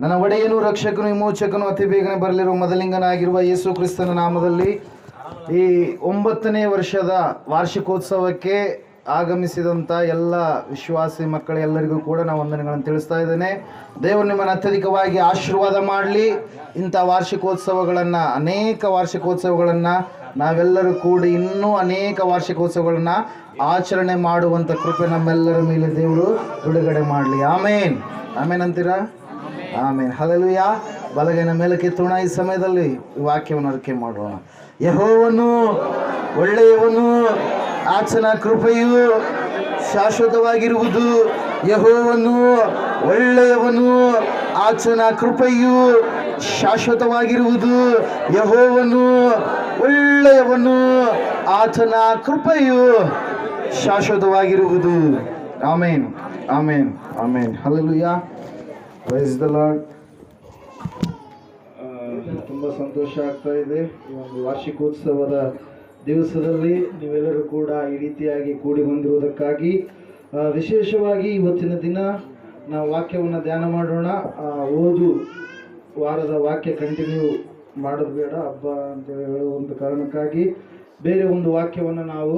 ನನ್ನ ಒಡೆಯನು ರಕ್ಷಕನು ವಿಮೋಚಕನು ಅತಿ ಬೇಗನೆ ಬರಲಿರುವ ಮೊದಲಿಂಗನಾಗಿರುವ ಯೇಸು ಕ್ರಿಸ್ತನ ನಾಮದಲ್ಲಿ ಈ 9ನೇ ವರ್ಷದ ವಾರ್ಷಿಕೋತ್ಸವಕ್ಕೆ ಆಗಮಿಸಿದಂಥ ಎಲ್ಲ ವಿಶ್ವಾಸಿ ಮಕ್ಕಳೆಲ್ಲರಿಗೂ ಕೂಡ ನಾವು ವಂದನೆಗಳನ್ನು ತಿಳಿಸ್ತಾ ಇದ್ದೇನೆ. ದೇವರು ನಿಮ್ಮನ್ನು ಅತ್ಯಧಿಕವಾಗಿ ಆಶೀರ್ವಾದ ಮಾಡಲಿ. ಇಂಥ ವಾರ್ಷಿಕೋತ್ಸವಗಳನ್ನು, ಅನೇಕ ವಾರ್ಷಿಕೋತ್ಸವಗಳನ್ನು ನಾವೆಲ್ಲರೂ ಕೂಡಿ ಇನ್ನೂ ಅನೇಕ ವಾರ್ಷಿಕೋತ್ಸವಗಳನ್ನು ಆಚರಣೆ ಮಾಡುವಂಥ ಕೃಪೆ ನಮ್ಮೆಲ್ಲರ ಮೇಲೆ ದೇವರು ಬಿಡುಗಡೆ ಮಾಡಲಿ. ಆಮೇನ್, ಆಮೇನ್ ಅಂತೀರಾ? ಆಮೇನ್, ಹಲ್ಲೆಲೂಯಾ. ಬಲಗೈನ ಮೇಲಕ್ಕೆ ಎತ್ತೋಣ. ಈ ಸಮಯದಲ್ಲಿ ವಾಕ್ಯವನ್ನು ಅರಿಕೆ ಮಾಡೋಣ. ಯೆಹೋವನು ಒಳ್ಳೆಯವನು, ಆತನ ಕೃಪೆಯು ಶಾಶ್ವತವಾಗಿರುವುದು. ಯೆಹೋವನು ಒಳ್ಳೆಯವನು, ಆತನ ಕೃಪೆಯು ಶಾಶ್ವತವಾಗಿರುವುದು. ಯೆಹೋವನು ಒಳ್ಳೆಯವನು, ಆತನ ಕೃಪೆಯು ಶಾಶ್ವತವಾಗಿರುವುದು. ಆಮೇನ್, ಆಮೇನ್, ಆಮೇನ್, ಹಲ್ಲೆಲೂಯಾ. Praise the lord. ತುಂಬ ಸಂತೋಷ ಆಗ್ತಾ ಇದೆ. ಈ ಒಂದು ವಾರ್ಷಿಕೋತ್ಸವದ ದಿವಸದಲ್ಲಿ ನೀವೆಲ್ಲರೂ ಕೂಡ ಈ ರೀತಿಯಾಗಿ ಕೂಡಿ ಬಂದಿರುವುದಕ್ಕಾಗಿ ವಿಶೇಷವಾಗಿ ಇವತ್ತಿನ ದಿನ ನಾವು ವಾಕ್ಯವನ್ನು ಧ್ಯಾನ ಮಾಡೋಣ. ಓದು ವಾರದ ವಾಕ್ಯ ಕಂಟಿನ್ಯೂ ಮಾಡೋದು ಬೇಡ, ಹಬ್ಬ ಅಂತೇಳಿ ಹೇಳುವ ಒಂದು ಕಾರಣಕ್ಕಾಗಿ ಬೇರೆ ಒಂದು ವಾಕ್ಯವನ್ನು ನಾವು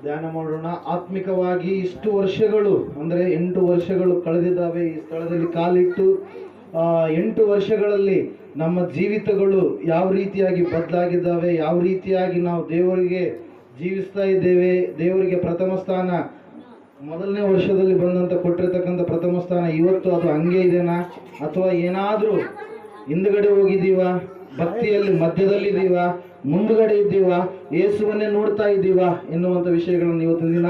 ಧ್ಯಾನ ಮಾಡೋಣ. ಆತ್ಮಿಕವಾಗಿ ಇಷ್ಟು ವರ್ಷಗಳು ಅಂದರೆ 8 ವರ್ಷಗಳು ಕಳೆದಿದ್ದಾವೆ ಈ ಸ್ಥಳದಲ್ಲಿ ಕಾಲಿಟ್ಟು. 8 ವರ್ಷಗಳಲ್ಲಿ ನಮ್ಮ ಜೀವಿತಗಳು ಯಾವ ರೀತಿಯಾಗಿ ಬದಲಾಗಿದ್ದಾವೆ, ಯಾವ ರೀತಿಯಾಗಿ ನಾವು ದೇವರಿಗೆ ಜೀವಿಸ್ತಾ ಇದ್ದೇವೆ. ದೇವರಿಗೆ ಪ್ರಥಮ ಸ್ಥಾನ ಮೊದಲನೇ ವರ್ಷದಲ್ಲಿ ಬಂದಂತ ಕೊಟ್ಟಿರ್ತಕ್ಕಂಥ ಪ್ರಥಮ ಸ್ಥಾನ ಇವತ್ತು ಅದು ಹಂಗೆ ಇದೆನಾ, ಅಥವಾ ಏನಾದರೂ ಹಿಂದುಗಡೆ ಹೋಗಿದ್ದೀವಾ, ಭಕ್ತಿಯಲ್ಲಿ ಮಧ್ಯದಲ್ಲಿದ್ದೀವಾ, ಮುಂದುಗಡೆ ಇದ್ದೀವಾ, ಯೇಸುವನ್ನೇ ನೋಡ್ತಾ ಇದ್ದೀವಾ ಎನ್ನುವಂಥ ವಿಷಯಗಳನ್ನು ಇವತ್ತಿನ ದಿನ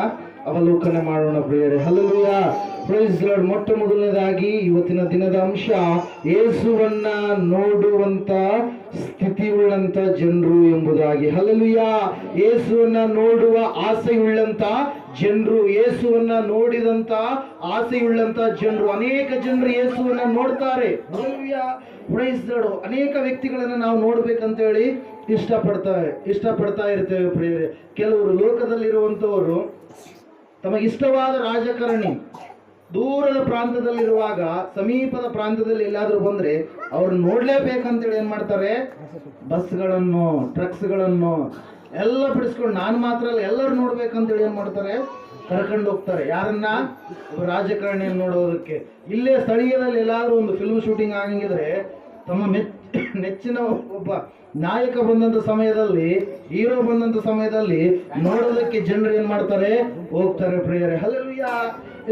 ಅವಲೋಕನೆ ಮಾಡೋಣ ಪ್ರಿಯರೇ. Hallelujah, praise Lord. ಮೊಟ್ಟ ಮೊದಲನೇದಾಗಿ ಇವತ್ತಿನ ದಿನದ ಅಂಶ ಯೇಸುವನ್ನ ನೋಡುವಂತ ಸ್ಥಿತಿಯುಳ್ಳಂತ ಜನರು ಎಂಬುದಾಗಿ. ಹಲ್ಲೆಲೂಯಾ. ಯೇಸುವನ್ನ ನೋಡುವ ಆಸೆಯುಳ್ಳಂತ ಜನರು, ಯೇಸುವನ್ನ ನೋಡಿದಂತ ಆಸೆಯುಳ್ಳಂತ ಜನರು. ಅನೇಕ ಜನರು ಯೇಸುವನ್ನ ನೋಡ್ತಾರೆ. Hallelujah, praise Lord. ಅನೇಕ ವ್ಯಕ್ತಿಗಳನ್ನ ನಾವು ನೋಡ್ಬೇಕಂತ ಹೇಳಿ ಇಷ್ಟಪಡ್ತಾ ಇರ್ತೇವೆ ಪ್ರಿಯರೇ. ಕೆಲವರು ಲೋಕದಲ್ಲಿರುವಂತವರು ತಮಗಿಷ್ಟವಾದ ರಾಜಕಾರಣಿ ದೂರದ ಪ್ರಾಂತದಲ್ಲಿರುವಾಗ ಸಮೀಪದ ಪ್ರಾಂತದಲ್ಲಿ ಎಲ್ಲಾದ್ರೂ ಬಂದ್ರೆ ಅವ್ರನ್ನ ನೋಡ್ಲೇಬೇಕಂತೇಳಿ ಏನ್ ಮಾಡ್ತಾರೆ, ಬಸ್ಗಳನ್ನು, ಟ್ರಕ್ಸ್ಗಳನ್ನು ಎಲ್ಲ ಬಿಡಿಸ್ಕೊಂಡು, ನಾನು ಮಾತ್ರ ಅಲ್ಲ ಎಲ್ಲರೂ ನೋಡ್ಬೇಕಂತೇಳಿ ಏನ್ ಮಾಡ್ತಾರೆ, ಕರ್ಕೊಂಡು ಹೋಗ್ತಾರೆ. ಯಾರನ್ನ? ರಾಜಕಾರಣಿಯನ್ನು ನೋಡೋದಕ್ಕೆ. ಇಲ್ಲೇ ಸ್ಥಳೀಯದಲ್ಲಿ ಎಲ್ಲಾದ್ರೂ ಒಂದು ಫಿಲ್ಮ್ ಶೂಟಿಂಗ್ ಆಗಿದ್ರೆ ತಮ್ಮ ನೆಚ್ಚಿನ ಒಬ್ಬ ನಾಯಕ ಬಂದಂತ ಸಮಯದಲ್ಲಿ, ಹೀರೋ ಬಂದಂತ ಸಮಯದಲ್ಲಿ ನೋಡೋದಕ್ಕೆ ಜನರು ಏನ್ ಮಾಡ್ತಾರೆ, ಹೋಗ್ತಾರೆ ಪ್ರಿಯರೇ. ಹಲ್ಲೆಲೂಯಾ.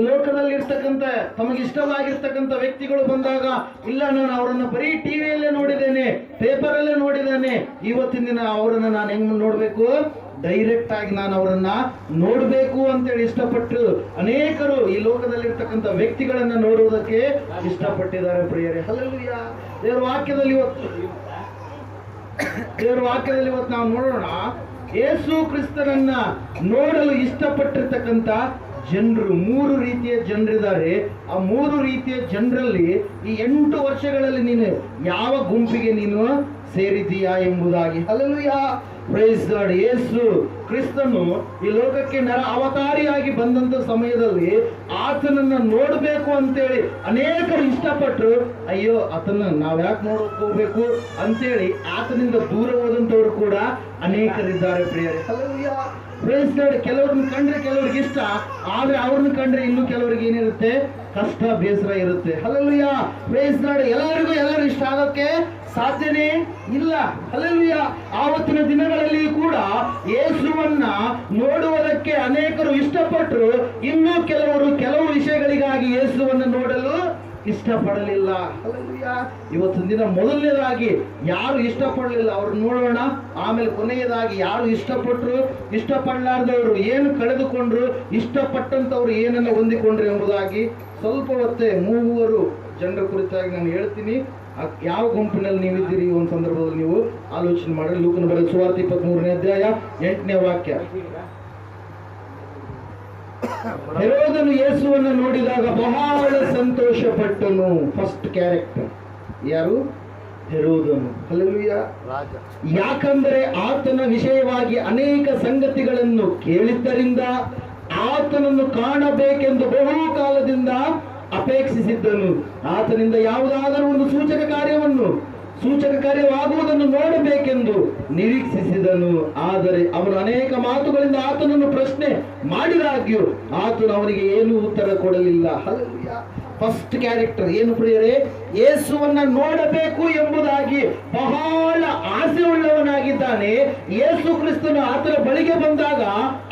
ಲೋಕದಲ್ಲಿ ಇರ್ತಕ್ಕಂಥ ತಮಗಿಷ್ಟವಾಗಿರ್ತಕ್ಕಂಥ ವ್ಯಕ್ತಿಗಳು ಬಂದಾಗ, ಇಲ್ಲ ನಾನು ಅವರನ್ನು ಬರೀ ಟಿವಿಯಲ್ಲೇ ನೋಡಿದ್ದೇನೆ, ಪೇಪರಲ್ಲೇ ನೋಡಿದ್ದೇನೆ, ಇವತ್ತಿನ ದಿನ ಅವರನ್ನು ನಾನು ಹೆಂಗ್ ನೋಡ್ಬೇಕು, ಡೈರೆಕ್ಟ್ ಆಗಿ ನಾನು ಅವರನ್ನ ನೋಡ್ಬೇಕು ಅಂತೇಳಿ ಇಷ್ಟಪಟ್ಟು ಅನೇಕರು ಈ ಲೋಕದಲ್ಲಿರ್ತಕ್ಕಂಥ ವ್ಯಕ್ತಿಗಳನ್ನ ನೋಡುವುದಕ್ಕೆ ಇಷ್ಟಪಟ್ಟಿದ್ದಾರೆ ಪ್ರಿಯರೇ. ಹಲ್ಲೆಲೂಯಾ. ದೇವರ ವಾಕ್ಯದಲ್ಲಿ ಇವತ್ತು ನಾವು ನೋಡೋಣ, ಯೇಸು ಕ್ರಿಸ್ತನನ್ನ ನೋಡಲು ಇಷ್ಟಪಟ್ಟಿರ್ತಕ್ಕಂಥ ಜನರು 3 ರೀತಿಯ ಜನರಿದ್ದಾರೆ. ಆ 3 ರೀತಿಯ ಜನರಲ್ಲಿ ಈ 8 ವರ್ಷಗಳಲ್ಲಿ ನೀನು ಯಾವ ಗುಂಪಿಗೆ ನೀನು ಸೇರಿದೀಯಾ ಎಂಬುದಾಗಿ. Hallelujah, praise God. ಯೇಸು ಕ್ರಿಸ್ತನು ಈ ಲೋಕಕ್ಕೆ ನರ ಅವತಾರಿಯಾಗಿ ಬಂದಂತ ಸಮಯದಲ್ಲಿ ಆತನನ್ನ ನೋಡಬೇಕು ಅಂತೇಳಿ ಅನೇಕರು ಇಷ್ಟಪಟ್ಟರು. ಅಯ್ಯೋ, ಆತನ ನಾವ್ ಯಾಕೆ ನೋಡಕ್ ಹೋಗ್ಬೇಕು ಅಂತೇಳಿ ಆತನಿಂದ ದೂರ ಹೋದಂತವ್ರು ಕೂಡ ಅನೇಕರಿದ್ದಾರೆ ಪ್ರಿಯರೇ. Hallelujah, praise God. ಕೆಲವ್ರನ್ನ ಕಂಡ್ರೆ ಕೆಲವ್ರಿಗೆ ಇಷ್ಟ, ಆದ್ರೆ ಅವ್ರನ್ನ ಕಂಡ್ರೆ ಇನ್ನು ಕೆಲವರಿಗೆ ಏನಿರುತ್ತೆ, ಕಷ್ಟ, ಬೇಸರ ಇರುತ್ತೆ. Hallelujah, praise God. ಎಲ್ಲರೂ ಇಷ್ಟ ಆಗೋಕ್ಕೆ ಸಾಧ್ಯನೇ ಇಲ್ಲ. ಹಲ್ಲೆಲೂಯಾ. ಆವತ್ತಿನ ದಿನಗಳಲ್ಲಿ ಕೂಡ ಯೇಸುವನ್ನ ನೋಡುವುದಕ್ಕೆ ಅನೇಕರು ಇಷ್ಟಪಟ್ಟರು. ಇನ್ನೂ ಕೆಲವು ವಿಷಯಗಳಿಗಾಗಿ ಯೇಸುವನ್ನ ನೋಡಲು ಇಷ್ಟಪಡಲಿಲ್ಲ. ಹಲ್ಲೆಲೂಯಾ. ಇವತ್ತಿನ ದಿನ ಮೊದಲನೇದಾಗಿ ಯಾರು ಇಷ್ಟಪಡಲಿಲ್ಲ ಅವ್ರನ್ನ ನೋಡೋಣ. ಆಮೇಲೆ ಕೊನೆಯದಾಗಿ ಯಾರು ಇಷ್ಟಪಟ್ಟರು, ಇಷ್ಟಪಡಲಾರ್ದವರು ಏನು ಕಳೆದುಕೊಂಡ್ರು, ಇಷ್ಟಪಟ್ಟಂತವ್ರು ಏನನ್ನು ಹೊಂದಿಕೊಂಡ್ರು ಎಂಬುದಾಗಿ ಸ್ವಲ್ಪ ಹೊತ್ತೇ 3 ಜನರ ಕುರಿತಾಗಿ ನಾನು ಹೇಳ್ತೀನಿ. ಯಾವ ಗುಂಪಿನಲ್ಲಿ ನೀವಿದ್ದೀರಿ ಈ ಒಂದು ಸಂದರ್ಭದಲ್ಲಿ ನೀವು ಆಲೋಚನೆ ಮಾಡಿ. ಲೂಕನ ಬರೆದ ಸುವಾರ್ತೆ 23ನೇ ಅಧ್ಯಾಯ 8ನೇ ವಾಕ್ಯ. ಹೆರೋದನು ಯೇಸುವನ್ನು ನೋಡಿದಾಗ ಬಹಳ ಸಂತೋಷ ಪಟ್ಟನು. ಫಸ್ಟ್ ಕ್ಯಾರೆಕ್ಟರ್ ಯಾರು? ಹೆರೋದನು. ಹಲ್ಲೆಲೂಯಾ. ಯಾಕಂದರೆ ಆತನ ವಿಷಯವಾಗಿ ಅನೇಕ ಸಂಗತಿಗಳನ್ನು ಕೇಳಿದ್ದರಿಂದ ಆತನನ್ನು ಕಾಣಬೇಕೆಂದು ಬಹುಕಾಲದಿಂದ ಅಪೇಕ್ಷಿಸಿದ್ದನು. ಆತನಿಂದ ಯಾವುದಾದರೂ ಒಂದು ಸೂಚಕ ಕಾರ್ಯವಾಗುವುದನ್ನು ನೋಡಬೇಕೆಂದು ನಿರೀಕ್ಷಿಸಿದನು. ಆದರೆ ಅವನು ಅನೇಕ ಮಾತುಗಳಿಂದ ಆತನನ್ನು ಪ್ರಶ್ನೆ ಮಾಡಿದಾಗ್ಯೂ ಆತನು ಅವನಿಗೆ ಏನೂ ಉತ್ತರ ಕೊಡಲಿಲ್ಲ. ಫಸ್ಟ್ ಕ್ಯಾರೆಕ್ಟರ್ ಏನು ಪ್ರಿಯರೇ? ಯೇಸುವನ್ನ ನೋಡಬೇಕು ಎಂಬುದಾಗಿ ಬಹಳ ಆಸೆ ಉಳ್ಳವನಾಗಿದ್ದಾನೆ. ಯೇಸು ಕ್ರಿಸ್ತನು ಆತನ ಬಳಿಗೆ ಬಂದಾಗ,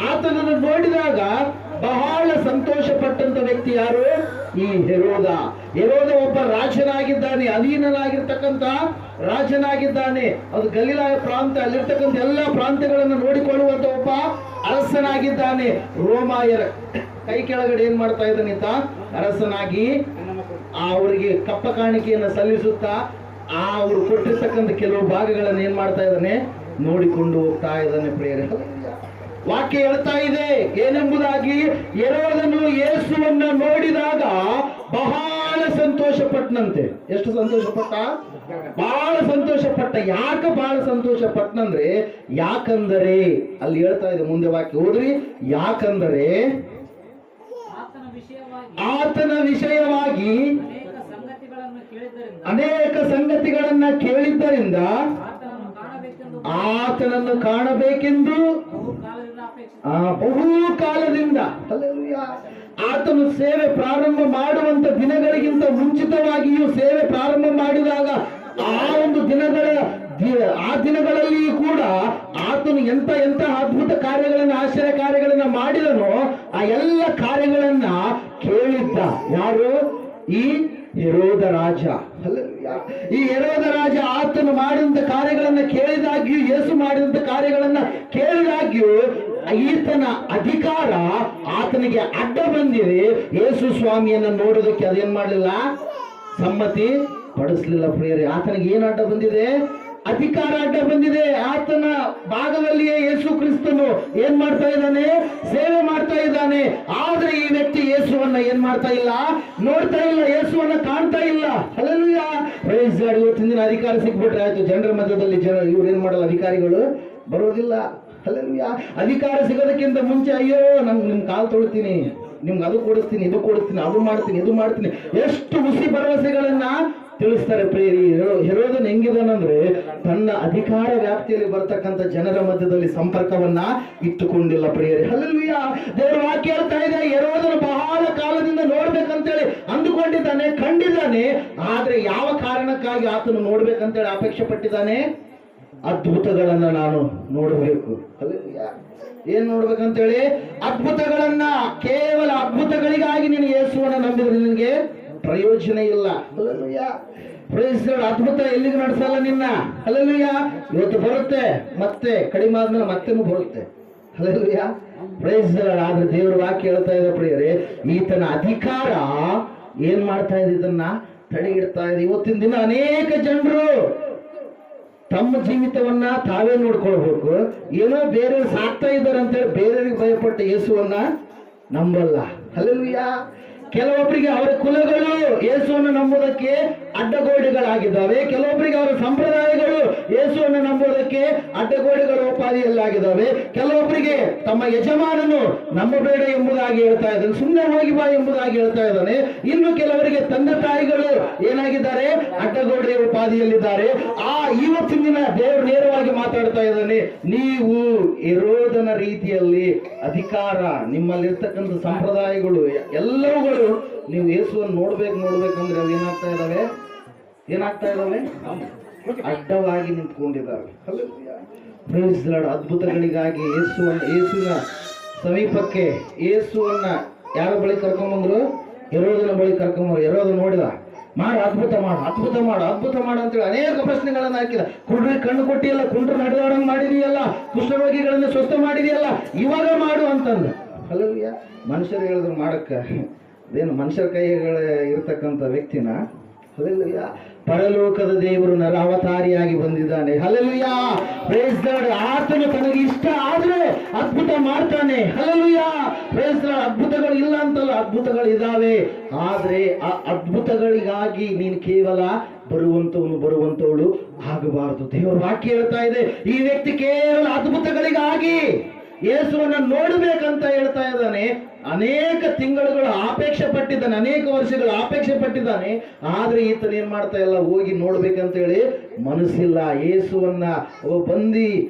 ಆತನನ್ನು ನೋಡಿದಾಗ ಬಹಳ ಸಂತೋಷ ಪಟ್ಟಂತ ವ್ಯಕ್ತಿ ಯಾರು? ಈ ಹೆರೋದ. ಒಬ್ಬ ರಾಜನಾಗಿದ್ದಾನೆ, ಅಧೀನನಾಗಿರ್ತಕ್ಕಂಥ ರಾಜನಾಗಿದ್ದಾನೆ. ಅದು ಗಲಿಲಾಯ ಪ್ರಾಂತ, ಅಲ್ಲಿರ್ತಕ್ಕಂಥ ಎಲ್ಲ ಪ್ರಾಂತ್ಯಗಳನ್ನು ನೋಡಿಕೊಳ್ಳುವಂತ ಒಬ್ಬ ಅರಸನಾಗಿದ್ದಾನೆ. ರೋಮಾಯರ ಕೈ ಕೆಳಗಡೆ ಏನ್ ಮಾಡ್ತಾ ಇದ್ದಾನಿತ? ಅರಸನಾಗಿ ಅವರಿಗೆ ಕಪ್ಪ ಕಾಣಿಕೆಯನ್ನು ಸಲ್ಲಿಸುತ್ತಾ ಅವರು ಕೊಟ್ಟಿರ್ತಕ್ಕಂಥ ಕೆಲವು ಭಾಗಗಳನ್ನು ಏನ್ ಮಾಡ್ತಾ ಇದ್ದಾನೆ? ನೋಡಿಕೊಂಡು ಹೋಗ್ತಾ ಇದ್ದಾನೆ. ಪ್ರಿಯರೇ, ವಾಕ್ಯ ಹೇಳ್ತಾ ಇದೆ ಏನೆಂಬುದಾಗಿ, ಹೆರೋದನು ಯೇಸುವನ್ನ ನೋಡಿದಾಗ ಬಹಳ ಸಂತೋಷ ಪಟ್ಟನಂತೆ. ಎಷ್ಟು ಸಂತೋಷ ಪಟ್ಟ? ಬಹಳ ಸಂತೋಷ ಪಟ್ಟ. ಯಾಕೆ ಬಹಳ ಸಂತೋಷ ಪಟ್ಟನಂದ್ರೆ, ಯಾಕಂದರೆ ಅಲ್ಲಿ ಹೇಳ್ತಾ ಇದೆ, ಮುಂದೆ ವಾಕ್ಯ ಓದ್ರಿ. ಯಾಕಂದರೆ ಆತನ ವಿಷಯವಾಗಿ ಅನೇಕ ಸಂಗತಿಗಳನ್ನ ಕೇಳಿದ್ದರಿಂದ ಆತನನ್ನು ಕಾಣಬೇಕೆಂದು ಬಹು ಕಾಲದಿಂದ, ಆತನು ಸೇವೆ ಪ್ರಾರಂಭ ಮಾಡುವಂತ ದಿನಗಳಿಗಿಂತ ಮುಂಚಿತವಾಗಿಯೂ ಸೇವೆ ಪ್ರಾರಂಭ ಮಾಡಿದಾಗ ಆ ದಿನಗಳಲ್ಲಿ ಕೂಡ ಆತನು ಎಂತ ಅದ್ಭುತ ಕಾರ್ಯಗಳನ್ನ, ಆಶ್ಚರ್ಯ ಕಾರ್ಯಗಳನ್ನ ಮಾಡಿದನೋ ಆ ಎಲ್ಲ ಕಾರ್ಯಗಳನ್ನ ಕೇಳಿದ್ದ. ಯಾರು? ಈ ಹೆರೋದ ರಾಜ. ಈ ಹೆರೋದ ರಾಜ ಆತನು ಮಾಡಿದಂತ ಕಾರ್ಯಗಳನ್ನ ಕೇಳಿದಾಗ್ಯೂ, ಯೇಸು ಮಾಡಿದಂತ ಕಾರ್ಯಗಳನ್ನ ಕೇಳಿದಾಗ್ಯೂ ಈತನ ಅಧಿಕಾರ ಆತನಿಗೆ ಅಡ್ಡ ಬಂದಿದೆ. ಯೇಸು ಸ್ವಾಮಿಯನ್ನ ನೋಡೋದಕ್ಕೆ ಅದೇನ್ ಮಾಡಲಿಲ್ಲ? ಸಮ್ಮತಿ ಪಡಿಸ್ಲಿಲ್ಲ. ಪ್ರಿಯರೇ, ಆತನಿಗೆ ಏನ್ ಅಡ್ಡ ಬಂದಿದೆ? ಅಧಿಕಾರ ಅಡ್ಡ ಬಂದಿದೆ. ಆತನ ಭಾಗದಲ್ಲಿಯೇ ಯೇಸು ಕ್ರಿಸ್ತನು ಏನ್ ಮಾಡ್ತಾ ಇದ್ದಾನೆ? ಸೇವೆ ಮಾಡ್ತಾ ಇದ್ದಾನೆ. ಆದ್ರೆ ಈ ವ್ಯಕ್ತಿ ಯೇಸುವನ್ನ ಏನ್ ಮಾಡ್ತಾ ಇಲ್ಲ? ನೋಡ್ತಾ ಇಲ್ಲ, ಯೇಸುವನ್ನ ಕಾಣ್ತಾ ಇಲ್ಲ. Hallelujah, praise God. ಇವತ್ತಿನ ದಿನ ಅಧಿಕಾರ ಸಿಕ್ಬಿಟ್ರೆ ಆಯ್ತು. ಜನರ ಮಧ್ಯದಲ್ಲಿ ಇವ್ರು ಏನ್ ಮಾಡಲ್ಲ, ಅಧಿಕಾರಿಗಳು ಬರೋದಿಲ್ಲ. ಹಲ್ಲೆಲೂಯಾ, ಅಧಿಕಾರ ಸಿಗೋದಕ್ಕಿಂತ ಮುಂಚೆ ಅಯ್ಯೋ ನಿಮ್ ಕಾಲ್ ತೊಳ್ತೀನಿ, ನಿಮ್ಗೆ ಅದು ಕೊಡಿಸ್ತೀನಿ, ಇದು ಕೊಡಿಸ್ತೀನಿ, ಅದು ಮಾಡ್ತೀನಿ, ಎಷ್ಟು ಹುಸಿ ಭರವಸೆಗಳನ್ನ ತಿಳಿಸ್ತಾರೆ. ಪ್ರಿಯರಿ, ಹೆರೋದನ್ ಹೆಂಗಿದಾನಂದ್ರೆ ತನ್ನ ಅಧಿಕಾರ ವ್ಯಾಪ್ತಿಯಲ್ಲಿ ಬರ್ತಕ್ಕಂಥ ಜನರ ಮಧ್ಯದಲ್ಲಿ ಸಂಪರ್ಕವನ್ನ ಇಟ್ಟುಕೊಂಡಿಲ್ಲ. ಪ್ರಿಯರಿ, ಹಲ್ಲೆಲೂಯಾ, ದೇವರ ವಾಕ್ಯ ಹೇಳ್ತಾ ಇದೆ, ಹೆರೋದನು ಬಹಳ ಕಾಲದಿಂದ ನೋಡ್ಬೇಕಂತೇಳಿ ಅಂದುಕೊಂಡಿದ್ದಾನೆ, ಕಂಡಿದ್ದಾನೆ. ಆದ್ರೆ ಯಾವ ಕಾರಣಕ್ಕಾಗಿ ಆತನು ನೋಡ್ಬೇಕಂತೇಳಿ ಅಪೇಕ್ಷೆ ಪಟ್ಟಿದ್ದಾನೆ? ಅದ್ಭುತಗಳನ್ನ ನಾನು ನೋಡಬೇಕು. ಹಲ್ಲೆಲೂಯಾ, ಏನ್ ನೋಡ್ಬೇಕಂತೇಳಿ? ಅದ್ಭುತಗಳನ್ನ. ಕೇವಲ ಅದ್ಭುತಗಳಿಗಾಗಿ ನೀನು ಯೇಸುವನ್ನ ನಂಬಿದ್ರೆ ನಿನಗೆ ಪ್ರಯೋಜನ ಇಲ್ಲ. Hallelujah, praise God. ಅದ್ಭುತ ಎಲ್ಲಿಗೆ ನಡೆಸಲ್ಲ ನಿನ್ನ. ಹಲ್ಲೆಲೂಯಾ, ಇವತ್ತು ಬರುತ್ತೆ, ಮತ್ತೆ ಕಡಿಮೆ ಆದ್ಮೇಲೆ ಮತ್ತೇನು ಬರುತ್ತೆ. Hallelujah, praise God. ಆದ್ರೆ ದೇವರ ವಾಕ್ಯ ಹೇಳ್ತಾ ಇದೆ ಪ್ರಿಯರೇ, ಈತನ ಅಧಿಕಾರ ಏನ್ ಮಾಡ್ತಾ ಇದೆ? ಇದನ್ನ ತಡೆ ಇಡ್ತಾ ಇದೆ. ಇವತ್ತಿನ ದಿನ ಅನೇಕ ಜನರು ತಮ್ಮ ಜೀವಿತವನ್ನ ತಾವೇ ನೋಡ್ಕೊಳ್ಬೇಕು. ಏನೋ ಬೇರೆ ಸಾಕ್ತಾ ಇದ್ದಾರೆ ಅಂತೇಳಿ ಬೇರೆಯವರಿಗೆ ಭಯಪಟ್ಟ ಯೇಸುವನ್ನ ನಂಬಲ್ಲ. ಹಲ್ಲೆಲೂಯಾ, ಕೆಲವೊಬ್ಬರಿಗೆ ಅವರ ಕುಲಗಳು ಯೇಸುವನ್ನು ನಂಬುವುದಕ್ಕೆ ಅಡ್ಡಗೋಡೆಗಳಾಗಿದ್ದಾವೆ. ಕೆಲವೊಬ್ಬರಿಗೆ ಅವರ ಸಂಪ್ರದಾಯಗಳು ಯೇಸುವನ್ನು ನಂಬುವುದಕ್ಕೆ ಅಡ್ಡಗೋಡೆಗಳೋಪಾದಿಯಲ್ಲಾಗಿದ್ದಾವೆ. ಕೆಲವೊಬ್ಬರಿಗೆ ತಮ್ಮ ಯಜಮಾನನು ನಂಬಬೇಡ ಎಂಬುದಾಗಿ ಹೇಳ್ತಾ ಇದ್ದಾನೆ, ಸುಮ್ಮನೆ ಹೋಗಿ ಬಾ ಎಂಬುದಾಗಿ ಹೇಳ್ತಾ ಇದ್ದಾನೆ. ಇನ್ನು ಕೆಲವರಿಗೆ ತಂದೆ ತಾಯಿಗಳು ಏನಾಗಿದ್ದಾರೆ? ಅಡ್ಡಗೋಡೆಯ ಉಪಾದಿಯಲ್ಲಿದ್ದಾರೆ. ಇವತ್ತಿನ ದಿನ ದೇವರು ನೇರವಾಗಿ ಮಾತಾಡ್ತಾ ಇದ್ದಾನೆ, ನೀವು ಹೆರೋದನ ರೀತಿಯಲ್ಲಿ ಅಧಿಕಾರ, ನಿಮ್ಮಲ್ಲಿರ್ತಕ್ಕಂಥ ಸಂಪ್ರದಾಯಗಳು ಎಲ್ಲವುಗಳು ನೀವು ಯೇಸುವನ್ನು ನೋಡ್ಬೇಕಂದ್ರೆ ಅವು ಏನಾಗ್ತಾ ಇದಾವೆ? ಅಡ್ಡವಾಗಿ ನಿಂತ್ಕೊಂಡಿದ್ದಾವೆ. Price lord. ಅದ್ಭುತಗಳಿಗಾಗಿ ಯೇಸುವಿನ ಸಮೀಪಕ್ಕೆ ಯೇಸುವನ್ನ ಯಾರ ಬಳಿ ಕರ್ಕೊಂಡ್ಬಂದ್ರು? ಹೆರೋದನ ಬಳಿ ಕರ್ಕೊಂಡ್ಬಂದ್ರು. ಹೆರೋದ ನೋಡಿದ, ಅದ್ಭುತ ಮಾಡು ಅಂತೇಳಿ ಅನೇಕ ಪ್ರಶ್ನೆಗಳನ್ನ ಹಾಕಿದ. ಕುರುಡ್ರಿಗೆ ಕಣ್ಣು ಕೊಟ್ಟಿಯಲ್ಲ, ಕುಂಡ್ರು ನಡೆದಾಡಂಗ್ ಮಾಡಿದೀಯಲ್ಲ, ಕುಷ್ಠರೋಗಿಗಳನ್ನ ಸ್ವಸ್ಥ ಮಾಡಿದೆಯಲ್ಲ, ಇವಾಗ ಮಾಡು ಅಂತಂದ. ಹಲ್ಲೆಲೂಯಾ, ಮನುಷ್ಯರು ಹೇಳಿದ್ರು ಮಾಡಕ್ಕ, ಅದೇನು ಮನುಷ್ಯರ ಕೈಗಳ ಇರ್ತಕ್ಕಂಥ ವ್ಯಕ್ತಿನ? ಹಲ್ಲೆಲೂಯಾ, ಪರಲೋಕದ ದೇವರು ನರಾವತಾರಿಯಾಗಿ ಬಂದಿದ್ದಾನೆ. Hallelujah, praise God. ಆತನು ತನಗೆ ಇಷ್ಟ ಆದ್ರೆ ಅದ್ಭುತ ಮಾಡ್ತಾನೆ. Hallelujah, praise God. ಅದ್ಭುತಗಳು ಇಲ್ಲ ಅಂತಲ್ಲ, ಅದ್ಭುತಗಳು ಇದಾವೆ. ಆದ್ರೆ ಆ ಅದ್ಭುತಗಳಿಗಾಗಿ ನೀನು ಕೇವಲ ಬರುವಂತವಳು ಆಗಬಾರದು. ದೇವರ ವಾಕ್ಯ ಹೇಳ್ತಾ ಇದೆ, ಈ ವ್ಯಕ್ತಿ ಕೇವಲ ಅದ್ಭುತಗಳಿಗಾಗಿ ಯೇಸುವನ್ನ ನೋಡಬೇಕಂತ ಹೇಳ್ತಾ ಇದ್ದಾನೆ. ಅನೇಕ ತಿಂಗಳುಗಳು ಅಪೇಕ್ಷೆ ಪಟ್ಟಿದ್ದಾನೆ, ಅನೇಕ ವರ್ಷಗಳು ಅಪೇಕ್ಷೆ ಪಟ್ಟಿದ್ದಾನೆ. ಆದ್ರೆ ಈತನ ಏನ್ ಮಾಡ್ತಾ ಇಲ್ಲ, ಹೋಗಿ ನೋಡ್ಬೇಕಂತೇಳಿ ಮನಸ್ಸಿಲ್ಲ. ಯೇಸುವನ್ನ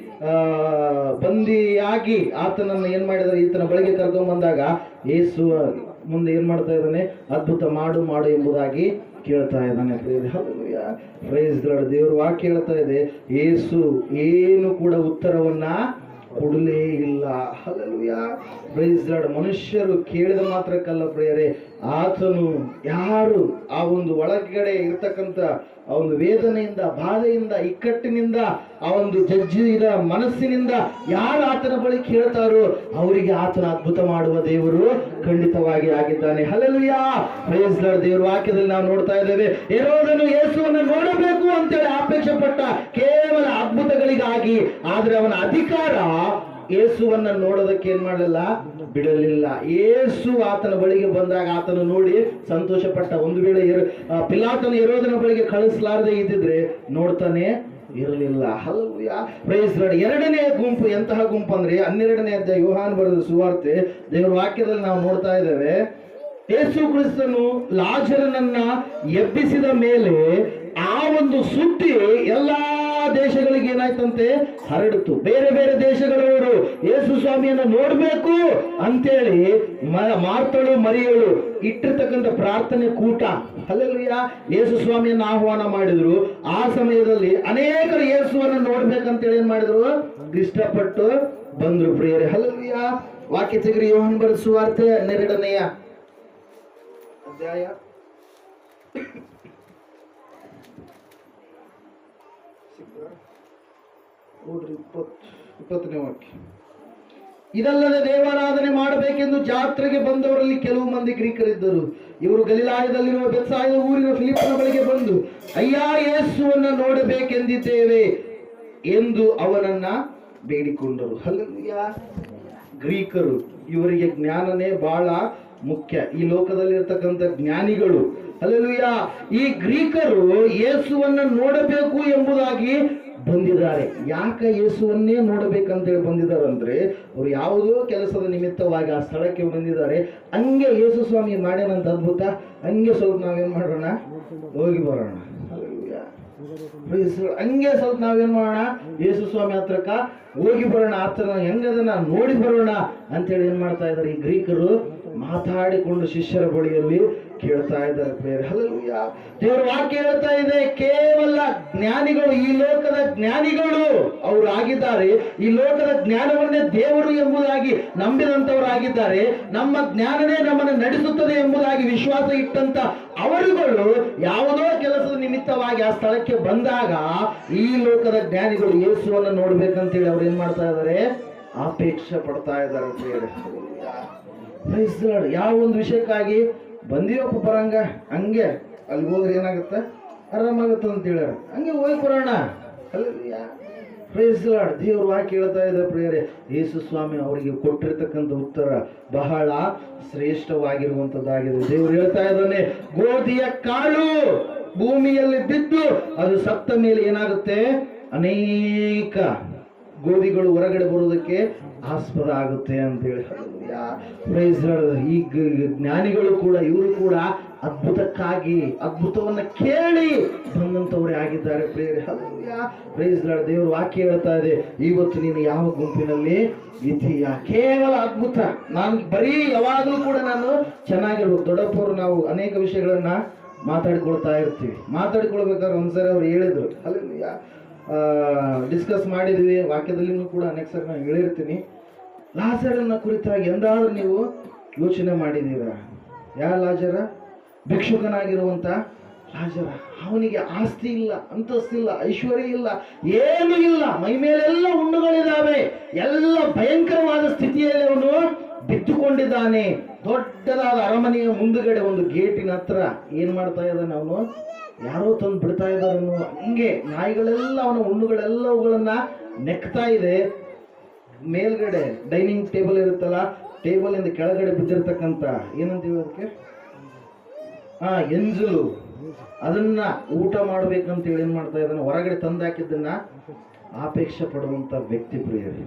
ಬಂದಿಯಾಗಿ ಆತನನ್ನ ಏನ್ ಮಾಡಿದಾರೆ, ಈತನ ಬಳಿಗೆ ಕರ್ಕೊಂಡ್ ಬಂದಾಗ ಯೇಸು ಮುಂದೆ ಏನ್ ಮಾಡ್ತಾ ಇದ್ದಾನೆ, ಅದ್ಭುತ ಮಾಡು ಮಾಡು ಎಂಬುದಾಗಿ ಕೇಳ್ತಾ ಇದ್ದಾನೆ. Praise Lord. ದೇವ್ರ ವಾಕ್ಯ ಹೇಳ್ತಾ ಇದೆ, ಯೇಸು ಏನು ಕೂಡ ಉತ್ತರವನ್ನ ಕೊಡಲೇ ಇಲ್ಲ. ಹಲ್ಲೆಲೂಯಾ. Praise Lord. ಮನುಷ್ಯರು ಕೇಳಿದ ಮಾತ್ರಕ್ಕಲ್ಲ ಪ್ರಿಯರೇ, ಆತನು ಯಾರು ಆ ಒಂದು ಒಳಗಡೆ ಇರ್ತಕ್ಕಂಥ ಆ ಒಂದು ವೇದನೆಯಿಂದ, ಬಾಧೆಯಿಂದ, ಇಕ್ಕಟ್ಟಿನಿಂದ, ಆ ಒಂದು ಜಜ್ಜಿದ ಮನಸ್ಸಿನಿಂದ ಯಾರು ಆತನ ಬಳಿ ಕೇಳ್ತಾರೋ ಅವರಿಗೆ ಆತನ ಅದ್ಭುತ ಮಾಡುವ ದೇವರು ಖಂಡಿತವಾಗಿ ಆಗಿದ್ದಾನೆ. ಹಲ್ಲೆಲೂಯಾ. Praise Lord. ದೇವರ ವಾಕ್ಯದಲ್ಲಿ ನಾವು ನೋಡ್ತಾ ಇದ್ದೇವೆ, ಹೆರೋದನು ಯೇಸುವನ್ನು ನೋಡಬೇಕು ಅಂತೇಳಿ ಅಪೇಕ್ಷೆ ಪಟ್ಟ ಕೇವಲ ಅದ್ಭುತಗಳಿಗಾಗಿ. ಆದ್ರೆ ಅವನ ಅಧಿಕಾರ ಯೇಸುವನ್ನ ನೋಡೋದಕ್ಕೆ ಏನ್ ಮಾಡಲಿಲ್ಲ, ಬಿಡಲಿಲ್ಲ. ಯೇಸು ಆತನ ಬಳಿಗೆ ಬಂದಾಗ ಆತನ ನೋಡಿ ಸಂತೋಷ ಪಟ್ಟ. ಒಂದು ವೇಳೆ ಪಿಲಾತನ ಹೆರೋದನ ಬಳಿಗೆ ಕಳಿಸಲಾರದೆ ಇದ್ದಿದ್ರೆ ನೋಡ್ತಾನೆ ಇರಲಿಲ್ಲ. ಹಲ್ಲೆಲೂಯಾ. Praise Lord. ಎರಡನೇ ಗುಂಪು ಎಂತಹ ಗುಂಪು ಅಂದ್ರೆ 12ನೇ ಅಧ್ಯಾಯ ಯೋಹಾನ ಬರೆದ ಸುವಾರ್ತೆ ದೇವರ ವಾಕ್ಯದಲ್ಲಿ ನಾವು ನೋಡ್ತಾ ಇದ್ದೇವೆ, ಯೇಸು ಕ್ರಿಸ್ತನು ಲಾಜರನನ್ನ ಎಬ್ಬಿಸಿದ ಮೇಲೆ ಆ ಒಂದು ಸುದ್ದಿ ಎಲ್ಲಾ ದೇಶಗಳಿಗೆ ಏನಾಯ್ತಂತೆ, ಹರಡಿತು. ಬೇರೆ ಬೇರೆ ದೇಶಗಳವರು ಯೇಸು ಸ್ವಾಮಿಯನ್ನ ನೋಡ್ಬೇಕು ಅಂತೇಳಿ ಮಾರ್ತಳು ಮರಿಯಳು ಇಟ್ಟಿರ್ತಕ್ಕಂಥ ಪ್ರಾರ್ಥನೆ ಕೂಟ, ಹಲ್ಲೆಲೂಯಾ, ಯೇಸು ಸ್ವಾಮಿಯನ್ನ ಆಹ್ವಾನ ಮಾಡಿದ್ರು. ಆ ಸಮಯದಲ್ಲಿ ಅನೇಕರು ಯೇಸುವನ್ನ ನೋಡ್ಬೇಕಂತೇಳಿ ಏನ್ ಮಾಡಿದ್ರು, ಇಷ್ಟಪಟ್ಟು ಬಂದ್ರು ಪ್ರಿಯರೇ. ಹಲ್ಲೆಲೂಯಾ. ವಾಕ್ಯ ತೆಗೆರಿ ಯೋಹಾನ ಬರೆದ ಸುವಾರ್ತೆ 12ನೇ ಅಧ್ಯಾಯ 20ನೇ ವಾಕ್ಯ. ಇದಲ್ಲದೆ ದೇವಾರಾಧನೆ ಮಾಡಬೇಕೆಂದು ಜಾತ್ರೆಗೆ ಬಂದವರಲ್ಲಿ ಕೆಲವು ಮಂದಿ ಗ್ರೀಕರಿದ್ದರು. ಇವರು ಗಲಿಲಾಯದಲ್ಲಿರುವ ಬೆತ್ಸಾಯಿದ ಊರಿನ ಫಿಲಿಪ್ಪನ ಬಳಿಗೆ ಬಂದು, ಅಯ್ಯ, ಯೇಸುವನ್ನ ನೋಡಬೇಕೆಂದಿದ್ದೇವೆ ಎಂದು ಅವನನ್ನ ಬೇಡಿಕೊಂಡರು. ಹಲ್ಲೆಲೂಯಾ. ಗ್ರೀಕರು, ಇವರಿಗೆ ಜ್ಞಾನನೇ ಬಹಳ ಮುಖ್ಯ. ಈ ಲೋಕದಲ್ಲಿ ಇರ್ತಕ್ಕಂಥ ಜ್ಞಾನಿಗಳು, ಹಲ್ಲೆಲೂಯಾ, ಈ ಗ್ರೀಕರು ಯೇಸುವನ್ನ ನೋಡಬೇಕು ಎಂಬುದಾಗಿ ಬಂದಿದ್ದಾರೆ. ಯಾಕೆ ಯೇಸುವನ್ನೇ ನೋಡಬೇಕಂತೇಳಿ ಬಂದಿದ್ದಾರೆ ಅಂದ್ರೆ, ಅವ್ರು ಯಾವುದೋ ಕೆಲಸದ ನಿಮಿತ್ತವಾಗಿ ಆ ಸ್ಥಳಕ್ಕೆ ಬಂದಿದ್ದಾರೆ. ಹಂಗೆ ಯೇಸು ಸ್ವಾಮಿ ಮಾಡ್ಯಾನಂತ ಅದ್ಭುತ, ಹಂಗೆ ಸ್ವಲ್ಪ ನಾವೇನ್ ಮಾಡೋಣ, ಹೋಗಿ ಬರೋಣ. ಹಂಗೆ ಸ್ವಲ್ಪ ನಾವೇನ್ ಮಾಡೋಣ, ಯೇಸು ಸ್ವಾಮಿ ಹತ್ರಕ್ಕ ಹೋಗಿ ಬರೋಣ, ಆತನ ಹೆಂಗದನ್ನ ನೋಡಿ ಬರೋಣ ಅಂತೇಳಿ ಏನ್ ಮಾಡ್ತಾ ಇದ್ದಾರೆ ಈ ಗ್ರೀಕರು, ಮಾತಾಡಿಕೊಂಡು ಶಿಷ್ಯರ ಬಳಿಯಲ್ಲಿ ಕೇಳ್ತಾ ಇದ್ದಾರೆ ಪ್ರೇರೆ. ಹಲ್ಲೆಲೂಯಾ. ದೇವರ ವಾಕ್ಯ ಹೇಳ್ತಾ ಇದೆ, ಕೇವಲ ಜ್ಞಾನಿಗಳು, ಈ ಲೋಕದ ಜ್ಞಾನಿಗಳು ಅವರು ಆಗಿದ್ದಾರೆ. ಈ ಲೋಕದ ಜ್ಞಾನವನ್ನೇ ದೇವರು ಎಂಬುದಾಗಿ ನಂಬಿದಂತವರಾಗಿದ್ದಾರೆ. ನಮ್ಮ ಜ್ಞಾನನೇ ನಮ್ಮನ್ನು ನಡೆಸುತ್ತದೆ ಎಂಬುದಾಗಿ ವಿಶ್ವಾಸ ಇಟ್ಟಂತ ಅವರುಗಳು ಯಾವುದೋ ಕೆಲಸದ ನಿಮಿತ್ತವಾಗಿ ಆ ಸ್ಥಳಕ್ಕೆ ಬಂದಾಗ ಈ ಲೋಕದ ಜ್ಞಾನಿಗಳು ಯೇಸುವನ್ನು ನೋಡ್ಬೇಕಂತೇಳಿ ಅವ್ರು ಏನ್ ಮಾಡ್ತಾ ಇದ್ದಾರೆ, ಅಪೇಕ್ಷೆ ಪಡ್ತಾ ಇದ್ದಾರೆ ಪ್ರಿಯರೇ. ಯಾವ ಒಂದು ವಿಷಯಕ್ಕಾಗಿ ಬಂದಿವಪ್ಪ ಬರಂಗ, ಹಂಗೆ ಅಲ್ಲಿ ಹೋದ್ರೆ ಏನಾಗುತ್ತೆ, ಆರಾಮಾಗುತ್ತೆ ಅಂತ ಹೇಳ್ಯಾರ, ಹಂಗೆ ಹೋಗಿ ಬರೋಣ. Praise Lord. ದೇವ್ರ ವಾಕ್ಯ ಹೇಳ್ತಾ ಇದೆ ಪ್ರಿಯರೇ, ಯೇಸು ಸ್ವಾಮಿ ಅವರಿಗೆ ಕೊಟ್ಟಿರ್ತಕ್ಕಂಥ ಉತ್ತರ ಬಹಳ ಶ್ರೇಷ್ಠವಾಗಿರುವಂತದ್ದಾಗಿದೆ. ದೇವ್ರು ಹೇಳ್ತಾ ಇದ್ದಾನೆ, ಗೋಧಿಯ ಕಾಳು ಭೂಮಿಯಲ್ಲಿ ಬಿದ್ದು ಅದು ಸತ್ತ ಮೇಲೆ ಏನಾಗುತ್ತೆ, ಅನೇಕ ಗೋಧಿಗಳು ಹೊರಗಡೆ ಬರೋದಕ್ಕೆ ಆಸ್ಪದ ಆಗುತ್ತೆ ಅಂತ ಹೇಳಿ. Praise Lord. ಈ ಜ್ಞಾನಿಗಳು ಕೂಡ, ಇವರು ಕೂಡ ಅದ್ಭುತಕ್ಕಾಗಿ, ಅದ್ಭುತವನ್ನ ಕೇಳಿ ಬಂದಂತವರೇ ಆಗಿದ್ದಾರೆ ಪ್ರಿಯರೇ. Praise Lord. ದೇವರು ವಾಕ್ಯ ಹೇಳ್ತಾ ಇದೆ, ಇವತ್ತು ನೀನು ಯಾವ ಗುಂಪಿನಲ್ಲಿ ಇದೀಯಾ? ಕೇವಲ ಅದ್ಭುತ. ನಾನು ಬರೀ ಯಾವಾಗಲೂ ಕೂಡ ನಾನು ಚೆನ್ನಾಗಿರ್ಬೇಕು. ದೊಡ್ಡಪ್ಪವರು ನಾವು ಅನೇಕ ವಿಷಯಗಳನ್ನ ಮಾತಾಡಿಕೊಳ್ತಾ ಇರ್ತೀವಿ. ಮಾತಾಡಿಕೊಳ್ಬೇಕಾದ್ರೆ ಒಂದ್ಸರಿ ಅವ್ರು ಹೇಳಿದ್ರು, ಅಲ್ಲ ಡಿಸ್ಕಸ್ ಮಾಡಿದ್ವಿ, ವಾಕ್ಯದಲ್ಲಿನೂ ಕೂಡ ಅನೇಕ ಸರಿ ನಾನು ಹೇಳಿರ್ತೀನಿ. ಲಾಜರನ್ನ ಕುರಿತಾಗಿ ಎಂದಾದ್ರೂ ನೀವು ಯೋಚನೆ ಮಾಡಿದ್ದೀರಾ? ಯಾವ ಲಾಜರ? ಭಿಕ್ಷುಕನಾಗಿರುವಂತ ಲಾಜರ. ಅವನಿಗೆ ಆಸ್ತಿ ಇಲ್ಲ, ಅಂತಸ್ತಿಲ್ಲ, ಐಶ್ವರ್ಯ ಇಲ್ಲ, ಏನೂ ಇಲ್ಲ, ಮೈ ಮೇಲೆಲ್ಲ ಹುಣ್ಣುಗಳಿದ್ದಾವೆ, ಎಲ್ಲ ಭಯಂಕರವಾದ ಸ್ಥಿತಿಯಲ್ಲಿ ಅವನು ಬಿದ್ದುಕೊಂಡಿದ್ದಾನೆ. ದೊಡ್ಡದಾದ ಅರಮನೆಯ ಮುಂದುಗಡೆ ಒಂದು ಗೇಟಿನ ಹತ್ರ ಏನ್ ಮಾಡ್ತಾ ಇದ್ದಾನೆ ಅವನು, ಯಾರೋ ತಂದು ಬಿಡ್ತಾ ಇದ್ದಾರೆ. ಹಂಗೆ ನಾಯಿಗಳೆಲ್ಲ ಅವನ ಹುಣ್ಣುಗಳೆಲ್ಲವುಗಳನ್ನ ನೆಕ್ತಾ ಇದೆ. ಮೇಲ್ಗಡೆ ಡೈನಿಂಗ್ ಟೇಬಲ್ ಇರುತ್ತಲ್ಲ, ಟೇಬಲ್ ಇಂದ ಕೆಳಗಡೆ ಬಿದ್ದಿರ್ತಕ್ಕಂಥ ಏನಂತೀವಿ ಅದಕ್ಕೆ, ಎಂಜಲು, ಅದನ್ನ ಊಟ ಮಾಡ್ಬೇಕಂತೇಳಿ ಏನ್ ಮಾಡ್ತಾ ಇದ್ದಾನೆ, ಹೊರಗಡೆ ತಂದಾಕಿದ್ದನ್ನ ಅಪೇಕ್ಷೆ ಪಡುವಂತ ವ್ಯಕ್ತಿ ಪ್ರಿಯರೇ.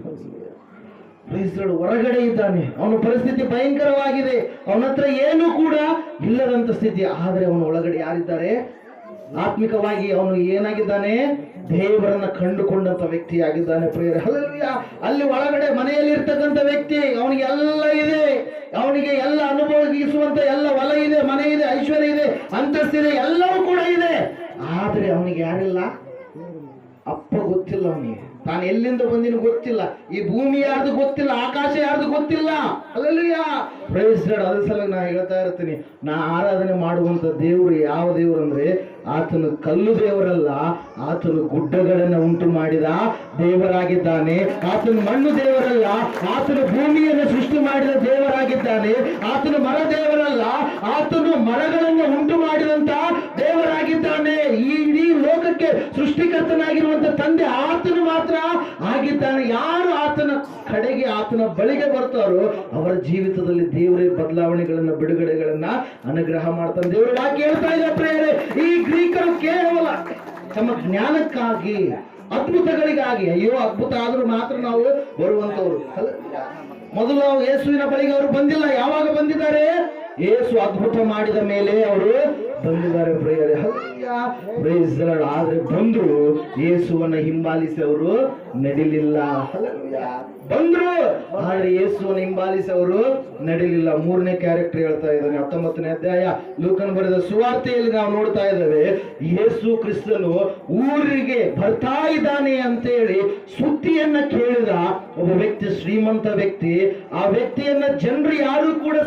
ಹೊರಗಡೆ ಇದ್ದಾನೆ, ಅವನ ಪರಿಸ್ಥಿತಿ ಭಯಂಕರವಾಗಿದೆ, ಅವನ ಹತ್ರ ಏನೂ ಕೂಡ ಇಲ್ಲದಂತ ಸ್ಥಿತಿ. ಆದ್ರೆ ಅವನ ಒಳಗಡೆ ಯಾರಿದ್ದಾರೆ? ಆತ್ಮಿಕವಾಗಿ ಅವನು ಏನಾಗಿದ್ದಾನೆ? ದೇವರನ್ನ ಕಂಡುಕೊಂಡಂತ ವ್ಯಕ್ತಿಯಾಗಿದ್ದಾನೆ ಪ್ರಿಯರೇ. ಹಲ್ಲೆಲೂಯಾ. ಅಲ್ಲಿ ಒಳಗಡೆ ಮನೆಯಲ್ಲಿ ಇರ್ತಕ್ಕಂಥ ವ್ಯಕ್ತಿ, ಅವನಿಗೆ ಎಲ್ಲ ಇದೆ, ಅವನಿಗೆ ಎಲ್ಲ ಅನುಭವಿಸುವಂತ ಎಲ್ಲ ಹೊಲ ಇದೆ, ಮನೆ ಇದೆ, ಐಶ್ವರ್ಯ ಇದೆ, ಅಂತಸ್ತಿದೆ, ಎಲ್ಲವೂ ಕೂಡ ಇದೆ. ಆದ್ರೆ ಅವನಿಗೆ ಯಾರಿಲ್ಲ? ಅಪ್ಪ ಗೊತ್ತಿಲ್ಲ ಅವನಿಗೆ. ತಾನು ಎಲ್ಲಿಂದ ಬಂದಿನ ಗೊತ್ತಿಲ್ಲ, ಈ ಭೂಮಿ ಯಾರ್ದು ಗೊತ್ತಿಲ್ಲ, ಆಕಾಶ ಯಾರ್ದು ಗೊತ್ತಿಲ್ಲ. ಹಲ್ಲೆಲೂಯಾ. Praise God. ಅದ್ರ ಸಲುವಾಗಿ ನಾ ಹೇಳ್ತಾ ಇರ್ತೀನಿ, ನಾ ಆರಾಧನೆ ಮಾಡುವಂತ ದೇವರು ಯಾವ ದೇವರು ಅಂದ್ರೆ, ಆತನು ಕಲ್ಲು ದೇವರಲ್ಲ, ಆತನು ಗುಡ್ಡಗಳನ್ನು ಉಂಟು ಮಾಡಿದ ದೇವರಾಗಿದ್ದಾನೆ. ಆತನು ಮಣ್ಣು ದೇವರಲ್ಲ, ಆತನು ಭೂಮಿಯನ್ನು ಸೃಷ್ಟಿ ಮಾಡಿದ ದೇವರಾಗಿದ್ದಾನೆ. ಆತನು ಮರ ದೇವರಲ್ಲ, ಆತನು ಮರಗಳನ್ನು ಉಂಟು ಮಾಡಿದಂತ ದೇವರಾಗಿದ್ದಾನೆ. ಈ ಇಡೀ ಲೋಕಕ್ಕೆ ಸೃಷ್ಟಿಕರ್ತನಾಗಿರುವಂತ ತಂದೆ ಆತನು ಮಾತ್ರ ಆಗಿದ್ದಾನೆ. ಯಾರು ಆತನ ಕಡೆಗೆ, ಆತನ ಬಳಿಗೆ ಬರ್ತಾರೋ ಅವರ ಜೀವಿತದಲ್ಲಿ ದೇವರೇ ಬದಲಾವಣೆಗಳನ್ನ, ಬಿಡುಗಡೆಗಳನ್ನ ಅನುಗ್ರಹ ಮಾಡ್ತಾನೆ. ದೇವರ ವಾಕ್ಯ ಹೇಳ್ತಾ ಇದೆ ಪ್ರಿಯರೇ, ಈ ಗ್ರೀಕರು ಕೇವಲ ತಮ್ಮ ಜ್ಞಾನಕ್ಕಾಗಿ, ಅದ್ಭುತಗಳಿಗಾಗಿ, ಅಯ್ಯೋ ಅದ್ಭುತ ಆದ್ರೂ ಮಾತ್ರ ನಾವು ಬರುವಂತವ್ರು. ಮೊದಲು ಯೇಸುವಿನ ಬಳಿಗೆ ಅವರು ಬಂದಿಲ್ಲ. ಯಾವಾಗ ಬಂದಿದ್ದಾರೆ? ಯೇಸು ಅದ್ಭುತ ಮಾಡಿದ ಮೇಲೆ ಅವರು ಬಂದಿದ್ದಾರೆ ಪ್ರಿಯರೇ. ಆದ್ರೆ ಬಂದ್ರು, ಯೇಸುವನ್ನ ಹಿಂಬಾಲಿಸಿ ಅವರು ನಡಿಲಿಲ್ಲ. ಬಂದ್ರು, ಆದ್ರೆ ಯೇಸುವನ್ನ ಹಿಂಬಾಲಿಸಿ ಅವರು ನಡಿಲಿಲ್ಲ. 3ನೇ ಕ್ಯಾರೆಕ್ಟರ್ ಹೇಳ್ತಾ ಇದ್ದಾನೆ, 19ನೇ ಅಧ್ಯಾಯ ಲೂಕನ್ ಬರೆದ ಸುವಾರ್ತೆಯಲ್ಲಿ ನಾವು ನೋಡ್ತಾ ಇದ್ದೇವೆ. ಯೇಸು ಕ್ರಿಸ್ತನು ಊರಿಗೆ ಬರ್ತಾ ಇದ್ದಾನೆ ಅಂತೇಳಿ ಸುದ್ದಿಯನ್ನ ಕೇಳಿದ ಒಬ್ಬ ವ್ಯಕ್ತಿ, ಶ್ರೀಮಂತ ವ್ಯಕ್ತಿ. ಆ ವ್ಯಕ್ತಿಯನ್ನ ಜನರು ಯಾರು ಕೂಡ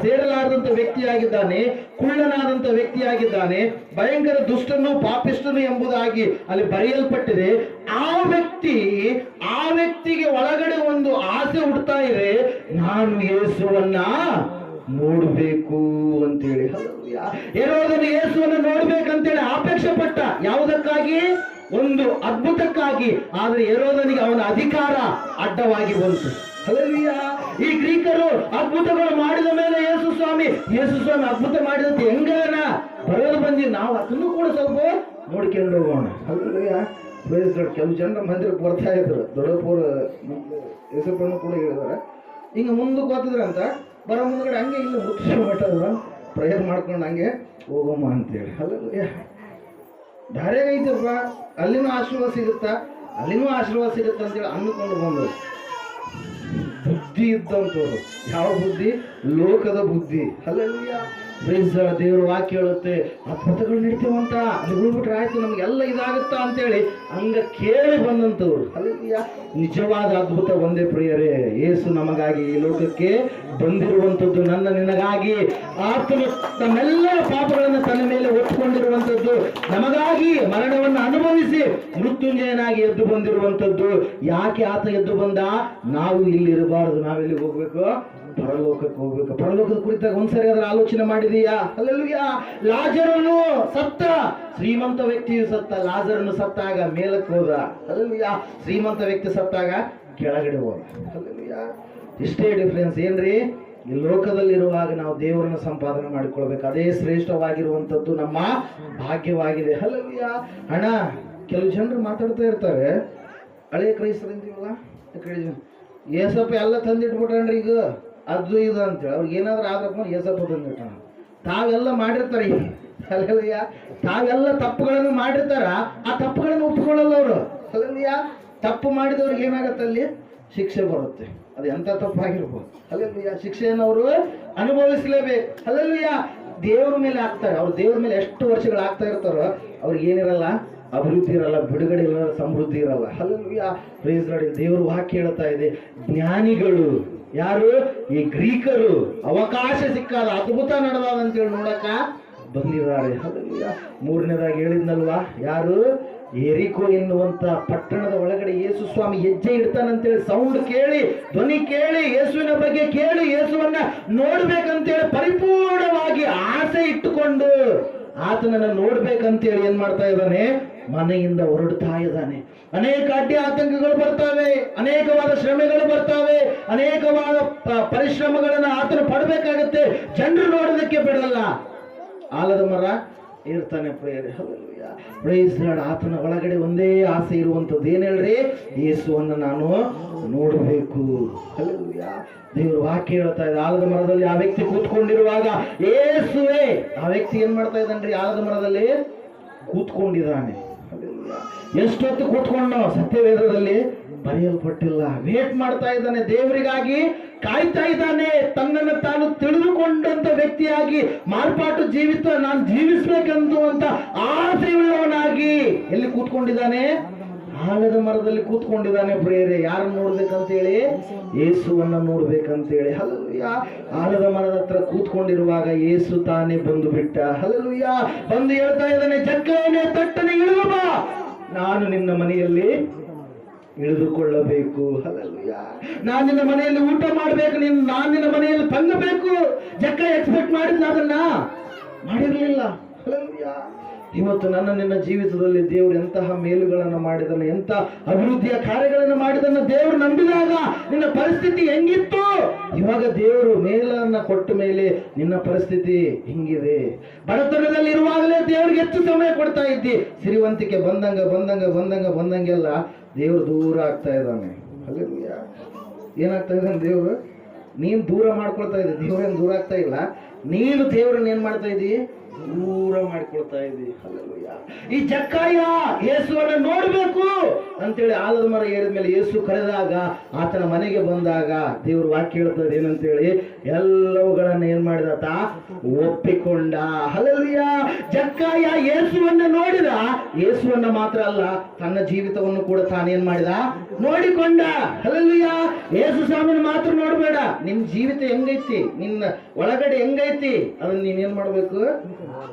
ಸೇರಲಾರದಂತ ವ್ಯಕ್ತಿಯಾಗಿದ್ದಾನೆ, ಕುಳ್ಳನಾದಂತ ವ್ಯಕ್ತಿಯಾಗಿದ್ದಾನೆ, ಭಯಂಕರ ದುಷ್ಟನು, ಪಾಪಿಷ್ಟನು ಎಂಬುದಾಗಿ ಅಲ್ಲಿ ಬರೆಯಲ್ಪಟ್ಟಿದೆ. ಆ ವ್ಯಕ್ತಿಗೆ ಒಳಗಡೆ ಒಂದು ಆಸೆ ಹುಡ್ತಾ ಇದೆ, ನಾನು ಯೇಸುವನ್ನ ನೋಡ್ಬೇಕು ಅಂತೇಳಿ. ಹೆರೋದನು ಯೇಸುವನ್ನ ನೋಡ್ಬೇಕಂತೇಳಿ ಅಪೇಕ್ಷೆ ಪಟ್ಟ. ಯಾವುದಕ್ಕಾಗಿ? ಒಂದು ಅದ್ಭುತಕ್ಕಾಗಿ. ಆದ್ರೆ ಹೆರೋದನಿಗೆ ಅವನ ಅಧಿಕಾರ ಅಡ್ಡವಾಗಿ ಬಂತು. ಹಲ್ಲೆಲೂಯಾ. ಈ ಗ್ರೀಕರು ಅದ್ಭುತಗಳು ಮಾಡಿದ ಮೇಲೆ ಯೇಸು ಸ್ವಾಮಿ ಅದ್ಭುತ ಮಾಡಿದಂತೆ ಹೆಂಗನ ಬರೋದು ಬಂದಿ, ನಾವು ಅದನ್ನು ಕೂಡ ಸ್ವಲ್ಪ ನೋಡ್ಕೊಂಡು ಹೋಗೋಣ. ಹಲ್ಲೆಲೂಯಾ. ಕೆಲವು ಜನರ ಮಂದಿರಕ್ಕೆ ಬರ್ತಾ ಇದ್ರು, ದೊಡ್ಡಪುರ ಹೆಸರನ್ನು ಕೂಡ ಹೇಳಿದಾರೆ. ಹಿಂಗೆ ಮುಂದಕ್ಕೆ ಹೋಗ್ತಿದ್ರಂತ, ಬರೋ ಮುಂದ್ಗಡೆ ಹಂಗೆ ಇಲ್ಲಿ ಮುಖ್ಯ ಮಟ್ಟದ ಪ್ರೇಯರ್ ಮಾಡ್ಕೊಂಡು ಹಂಗೆ ಹೋಗಮ್ಮ ಅಂತೇಳಿ. ಹಲ್ಲೆಲೂಯಾ. ದಾರ್ಯಾಗ ಐತಪ್ಪ, ಅಲ್ಲಿನೂ ಆಶೀರ್ವಾದ ಸಿಗುತ್ತಾ, ಅಲ್ಲಿನೂ ಆಶೀರ್ವಾದ ಸಿಗುತ್ತ ಅಂತೇಳಿ ಅಂದುಕೊಂಡು ಬಂದರು. ಬುದ್ಧಿ ಇದ್ದಂಥವ್ರು. ಯಾವ ಬುದ್ಧಿ? ಲೋಕದ ಬುದ್ಧಿ. ಹಲ್ಲೆಲೂಯಾ. ದೇವರು ವಾಕ್ಯ ಹೇಳುತ್ತೆ, ಅದ್ಭುತಗಳು ನಡೀತೇವಂತ, ಅಲ್ಲಿ ಹೋಗ್ಬಿಟ್ರೆ ಆಯ್ತು, ನಮ್ಗೆಲ್ಲ ಇದಾಗುತ್ತಾ ಅಂತೇಳಿ ಹಂಗ ಕೇಳಿ ಬಂದಂಥವ್ರು. ಹಲ್ಲೆಲೂಯಾ. ನಿಜವಾದ ಅದ್ಭುತ ಒಂದೇ ಪ್ರಿಯರೇ, ಯೇಸು ನಮಗಾಗಿ ಈ ಲೋಕಕ್ಕೆ ಬಂದಿರುವಂಥದ್ದು, ನನ್ನ ನಿನಗಾಗಿ. ಆತನು ತಮ್ಮೆಲ್ಲ ಪಾಪಗಳನ್ನು ತನ್ನ ಮೇಲೆ ಹೊತ್ತುಕೊಂಡಿರುವಂಥದ್ದು, ನಮಗಾಗಿ ಮರಣವನ್ನು ಅನುಭವಿಸಿ ಮೃತ್ಯುಂಜಯನಾಗಿ ಎದ್ದು ಬಂದಿರುವಂಥದ್ದು. ಯಾಕೆ ಆತ ಎದ್ದು ಬಂದ? ನಾವು ಇಲ್ಲಿ ಇರಬಾರದು, ನಾವೆಲ್ಲಿಗೆ ಹೋಗ್ಬೇಕು? ಪರಲೋಕಕ್ಕೆ ಹೋಗ್ಬೇಕು. ಪರಲೋಕದ ಕುರಿತಾಗ ಒಂದ್ಸರಿ ಅದರ ಆಲೋಚನೆ ಮಾಡಿದೀಯಾ? ಹಲ್ಲೆಲೂಯಾ. ಲಾಜರನು ಸತ್ತ, ಶ್ರೀಮಂತ ವ್ಯಕ್ತಿಯು ಸತ್ತ. ಲಾಜರನು ಸತ್ತಾಗ ಮೇಲಕ್ಕೆ ಹೋದ. ಹಲ್ಲೆಲೂಯಾ. ಶ್ರೀಮಂತ ವ್ಯಕ್ತಿ ಸತ್ತಾಗ ಕೆಳಗಡೆ ಹೋದ. ಹಲ್ಲೆಲೂಯಾ. ಇಷ್ಟೇ ಡಿಫ್ರೆನ್ಸ್. ಏನ್ರಿ? ಈ ಲೋಕದಲ್ಲಿರುವಾಗ ನಾವು ದೇವರನ್ನ ಸಂಪಾದನೆ ಮಾಡಿಕೊಳ್ಬೇಕು. ಅದೇ ಶ್ರೇಷ್ಠವಾಗಿರುವಂಥದ್ದು ನಮ್ಮ ಭಾಗ್ಯವಾಗಿದೆ. ಹಲ್ಲೆಲೂಯಾ. ಹಣ, ಕೆಲವು ಜನರು ಮಾತಾಡ್ತಾ ಇರ್ತಾರೆ, ಹಳೆಯ ಕ್ರೈಸ್ತರಂತೀವಲ್ಲ, ಏಸಪ್ಪ ಎಲ್ಲ ತಂದಿಟ್ಬಿಟ್ರನ್ರಿ, ಈಗ ಅದು ಇದು ಅಂತೇಳಿ. ಅವ್ರಿಗೆ ಏನಾದ್ರೂ ಆದ್ರಪ್ಪ ಏಸಪ್ಪ ತಂದಿಟ್ಟ. ತಾವೆಲ್ಲ ಮಾಡಿರ್ತಾರೆ ಈಗ. ಹಲ್ಲೆಲೂಯಾ. ತಾವೆಲ್ಲ ತಪ್ಪುಗಳನ್ನು ಮಾಡಿರ್ತಾರ, ಆ ತಪ್ಪುಗಳನ್ನು ಒಪ್ಕೊಳ್ಳಲ್ಲ ಅವರು. ಹಲ್ಲೆಲೂಯಾ. ತಪ್ಪು ಮಾಡಿದವ್ರಿಗೆ ಏನಾಗತ್ತೆ? ಅಲ್ಲಿ ಶಿಕ್ಷೆ ಬರುತ್ತೆ. ಅದು ಎಂಥ ತಪ್ಪಾಗಿರ್ಬೋದು. ಹಲ್ಲೆಲೂಯಾ. ಶಿಕ್ಷೆಯನ್ನು ಅವರು ಅನುಭವಿಸಲೇಬೇಕು. ಹಲ್ಲೆಲೂಯಾ. ದೇವ್ರ ಮೇಲೆ ಆಗ್ತಾರೆ. ಅವ್ರು ದೇವ್ರ ಮೇಲೆ ಎಷ್ಟು ವರ್ಷಗಳು ಆಗ್ತಾ ಇರ್ತಾರೋ ಅವ್ರಿಗೆ ಏನಿರಲ್ಲ? ಅಭಿವೃದ್ಧಿ ಇರಲ್ಲ, ಬಿಡುಗಡೆ ಇರಲ್ಲ, ಸಮೃದ್ಧಿ ಇರಲ್ಲ. ಹಲ್ಲೆಲೂಯಾ. Praise Lord. ದೇವರು ವಾಕ್ಯ ಹೇಳ್ತಾ ಇದೆ, ಜ್ಞಾನಿಗಳು ಯಾರು? ಈ ಗ್ರೀಕರು. ಅವಕಾಶ ಸಿಕ್ಕಾದ, ಅದ್ಭುತ ನಡೆದಾದ ಅಂತೇಳಿ ನೋಡಕ ಬಂದಿದ್ದಾರೆ. ಹಲ್ಲೆಲೂಯಾ. 3ನೇದಾಗಿ ಹೇಳಿದ್ನಲ್ವಾ, ಯಾರು? ಎರಿಕೋ ಎನ್ನುವಂತ ಪಟ್ಟಣದ ಒಳಗಡೆ ಯೇಸು ಸ್ವಾಮಿ ಹೆಜ್ಜೆ ಇಡ್ತಾನಂತೇಳಿ ಸೌಂಡ್ ಕೇಳಿ, ಧ್ವನಿ ಕೇಳಿ, ಯೇಸುವಿನ ಬಗ್ಗೆ ಕೇಳಿ, ಯೇಸುವನ್ನ ನೋಡ್ಬೇಕಂತೇಳಿ ಪರಿಪೂರ್ಣವಾಗಿ ಆಸೆ ಇಟ್ಟುಕೊಂಡು ಆತನನ್ನ ನೋಡ್ಬೇಕಂತೇಳಿ ಏನ್ ಮಾಡ್ತಾ ಇದ್ದಾನೆ? ಮನೆಯಿಂದ ಹೊರಡ್ತಾ ಇದ್ದಾನೆ. ಅನೇಕ ಅಡ್ಡಿ ಆತಂಕಗಳು ಬರ್ತಾವೆ, ಅನೇಕವಾದ ಶ್ರಮೆಗಳು ಬರ್ತಾವೆ, ಅನೇಕವಾದ ಪರಿಶ್ರಮಗಳನ್ನ ಆತನು ಪಡಬೇಕಾಗತ್ತೆ. ಜನರು ನೋಡೋದಕ್ಕೆ ಬಿಡಲ್ಲ. ಆಲದ ಮರ ಇರ್ತಾನೆ ಪ್ರೇಯರ್. Hallelujah, praise lord. ಆತನ ಒಳಗಡೆ ಒಂದೇ ಆಸೆ ಇರುವಂಥದ್ದು ಏನ್ ಹೇಳ್ರಿ? ಯೇಸುವನ್ನು ನಾನು ನೋಡಬೇಕು. ಹಲ್ಲೆಲೂಯಾ. ದೇವರು ವಾಕ್ಯ ಹೇಳ್ತಾ ಇದೆ, ಆಲದ ಮರದಲ್ಲಿ ಆ ವ್ಯಕ್ತಿ ಕೂತ್ಕೊಂಡಿರುವಾಗ ಯೇಸುವೇ ಆ ವ್ಯಕ್ತಿ ಏನ್ ಮಾಡ್ತಾ ಇದ್ದಾನ್ರಿ? ಆಲದ ಮರದಲ್ಲಿ ಕೂತ್ಕೊಂಡಿದ್ದಾನೆ. ಎಷ್ಟೊತ್ತು ಕೂತ್ಕೊಂಡು ಸತ್ಯವೇದದಲ್ಲಿ ಬರೆಯಲ್ಪಟ್ಟಿಲ್ಲ. ವೇಟ್ ಮಾಡ್ತಾ ಇದ್ದಾನೆ, ದೇವರಿಗಾಗಿ ಕಾಯ್ತಾ ಇದ್ದಾನೆ. ತನ್ನನ್ನು ತಾನು ತಿಳಿದುಕೊಂಡಂತ ವ್ಯಕ್ತಿಯಾಗಿ ಮಾರ್ಪಾಟು ಜೀವಿತ ನಾನು ಜೀವಿಸ್ಬೇಕಂತ ಆಸೆಯುಳ್ಳವನಾಗಿ ಎಲ್ಲಿ ಕೂತ್ಕೊಂಡಿದ್ದಾನೆ? ಆಲದ ಮರದಲ್ಲಿ ಕೂತ್ಕೊಂಡಿದ್ದಾನೆ ಪ್ರಿಯರೇ. ಯಾರನ್ನು ನೋಡ್ಬೇಕಂತ ಹೇಳಿ? ಯೇಸುವನ್ನ ನೋಡ್ಬೇಕಂತ ಹೇಳಿ. ಹಲ್ಲೆಲೂಯಾ. ಆಲದ ಮರದ ಹತ್ರ ಕೂತ್ಕೊಂಡಿರುವಾಗ ಯೇಸು ತಾನೇ ಬಂದು ಬಿಟ್ಟ. ಹಲ್ಲೆಲೂಯಾ. ಬಂದು ಹೇಳ್ತಾ ಇದ್ದಾನೆ, ಜಕ್ಕಯ್ಯನೇ ತಟ್ಟನೆ ಇಳಿದು ಬಾ, ನಾನು ನಿನ್ನ ಮನೆಯಲ್ಲಿ ಇಳಿದುಕೊಳ್ಳಬೇಕು. ಹಲ್ಲೆಲೂಯಾ. ನಾನು ನಿನ್ನ ಮನೆಯಲ್ಲಿ ಊಟ ಮಾಡಬೇಕು, ನಾನು ನಿನ್ನ ಮನೆಯಲ್ಲಿ ತಂಗಬೇಕು. ಜಕ್ಕ ಎಕ್ಸ್ಪೆಕ್ಟ್ ಮಾಡಿದ್ನ, ಅದನ್ನ ಮಾಡಿರಲಿಲ್ಲ. ಹಲ್ಲೆಲೂಯಾ. ಇವತ್ತು ನನ್ನ ನಿನ್ನ ಜೀವಿತದಲ್ಲಿ ದೇವರು ಎಂತಹ ಮೇಲುಗಳನ್ನು ಮಾಡಿದನು, ಎಂತ ಅಭಿವೃದ್ಧಿಯ ಕಾರ್ಯಗಳನ್ನು ಮಾಡಿದನ್ನು ದೇವರು ನಂಬಿದಾಗ ನಿನ್ನ ಪರಿಸ್ಥಿತಿ ಹೆಂಗಿತ್ತು? ಇವಾಗ ದೇವರು ಮೇಲನ್ನ ಕೊಟ್ಟ ಮೇಲೆ ನಿನ್ನ ಪರಿಸ್ಥಿತಿ ಹಿಂಗಿದೆ. ಬಡತನದಲ್ಲಿ ಇರುವಾಗಲೇ ದೇವರಿಗೆ ಹೆಚ್ಚು ಸಮಯ ಕೊಡ್ತಾ ಇದ್ದಿ. ಸಿರಿವಂತಿಕೆ ಬಂದಂಗೆಲ್ಲ ದೇವರು ದೂರ ಆಗ್ತಾ ಇದ್ದಾನೆ. ಹಲ್ಲೆಲೂಯಾ. ಏನಾಗ್ತಾ ಇದ್ದಾನೆ ದೇವರು? ನೀನು ದೂರ ಮಾಡ್ಕೊಳ್ತಾ ಇದ್ದಿ, ದೇವರೇನು ದೂರ ಆಗ್ತಾ ಇಲ್ಲ. ನೀನು ದೇವರನ್ನ ಏನ್ ಮಾಡ್ತಾ ಇದ್ದಿ? ದೂರ ಮಾಡಿಕೊಳ್ತಾ ಇದ್ದಿ. ಹಲ್ಲೆಲೂಯಾ. ಈ ಜಕ್ಕಯ್ಯ ಯೇಸುವನ್ನ ನೋಡ್ಬೇಕು ಅಂತೇಳಿ ಆಲದ ಮರ ಏರಿದ ಮೇಲೆ ಯೇಸು ಕರೆದಾಗ ಆತನ ಮನೆಗೆ ಬಂದಾಗ ದೇವ್ರ ವಾಕ್ಯ ಹೇಳ್ತದೆ ಏನಂತೇಳಿ, ಎಲ್ಲವುಗಳನ್ನ ಏನ್ ಮಾಡಿದಾತ? ಒಪ್ಪಿಕೊಂಡ. ಹಲ್ಲೆಲೂಯಾ. ಜಕ್ಕಯ್ಯ ಯೇಸುವನ್ನ ನೋಡಿದ. ಯೇಸುವನ್ನ ಮಾತ್ರ ಅಲ್ಲ, ತನ್ನ ಜೀವಿತವನ್ನು ಕೂಡ ತಾನೇನ್ ಮಾಡಿದ? ನೋಡಿಕೊಂಡ. ಹಲ್ಲೆಲೂಯಾ. ಯೇಸು ಸ್ವಾಮಿನ ಮಾತ್ರ ನೋಡ್ಬೇಡ, ನಿನ್ ಜೀವಿತ ಹೆಂಗೈತಿ, ನಿನ್ನ ಒಳಗಡೆ ಹೆಂಗೈತಿ ಅದನ್ನ ನೀನ್ ಏನ್ ಮಾಡ್ಬೇಕು?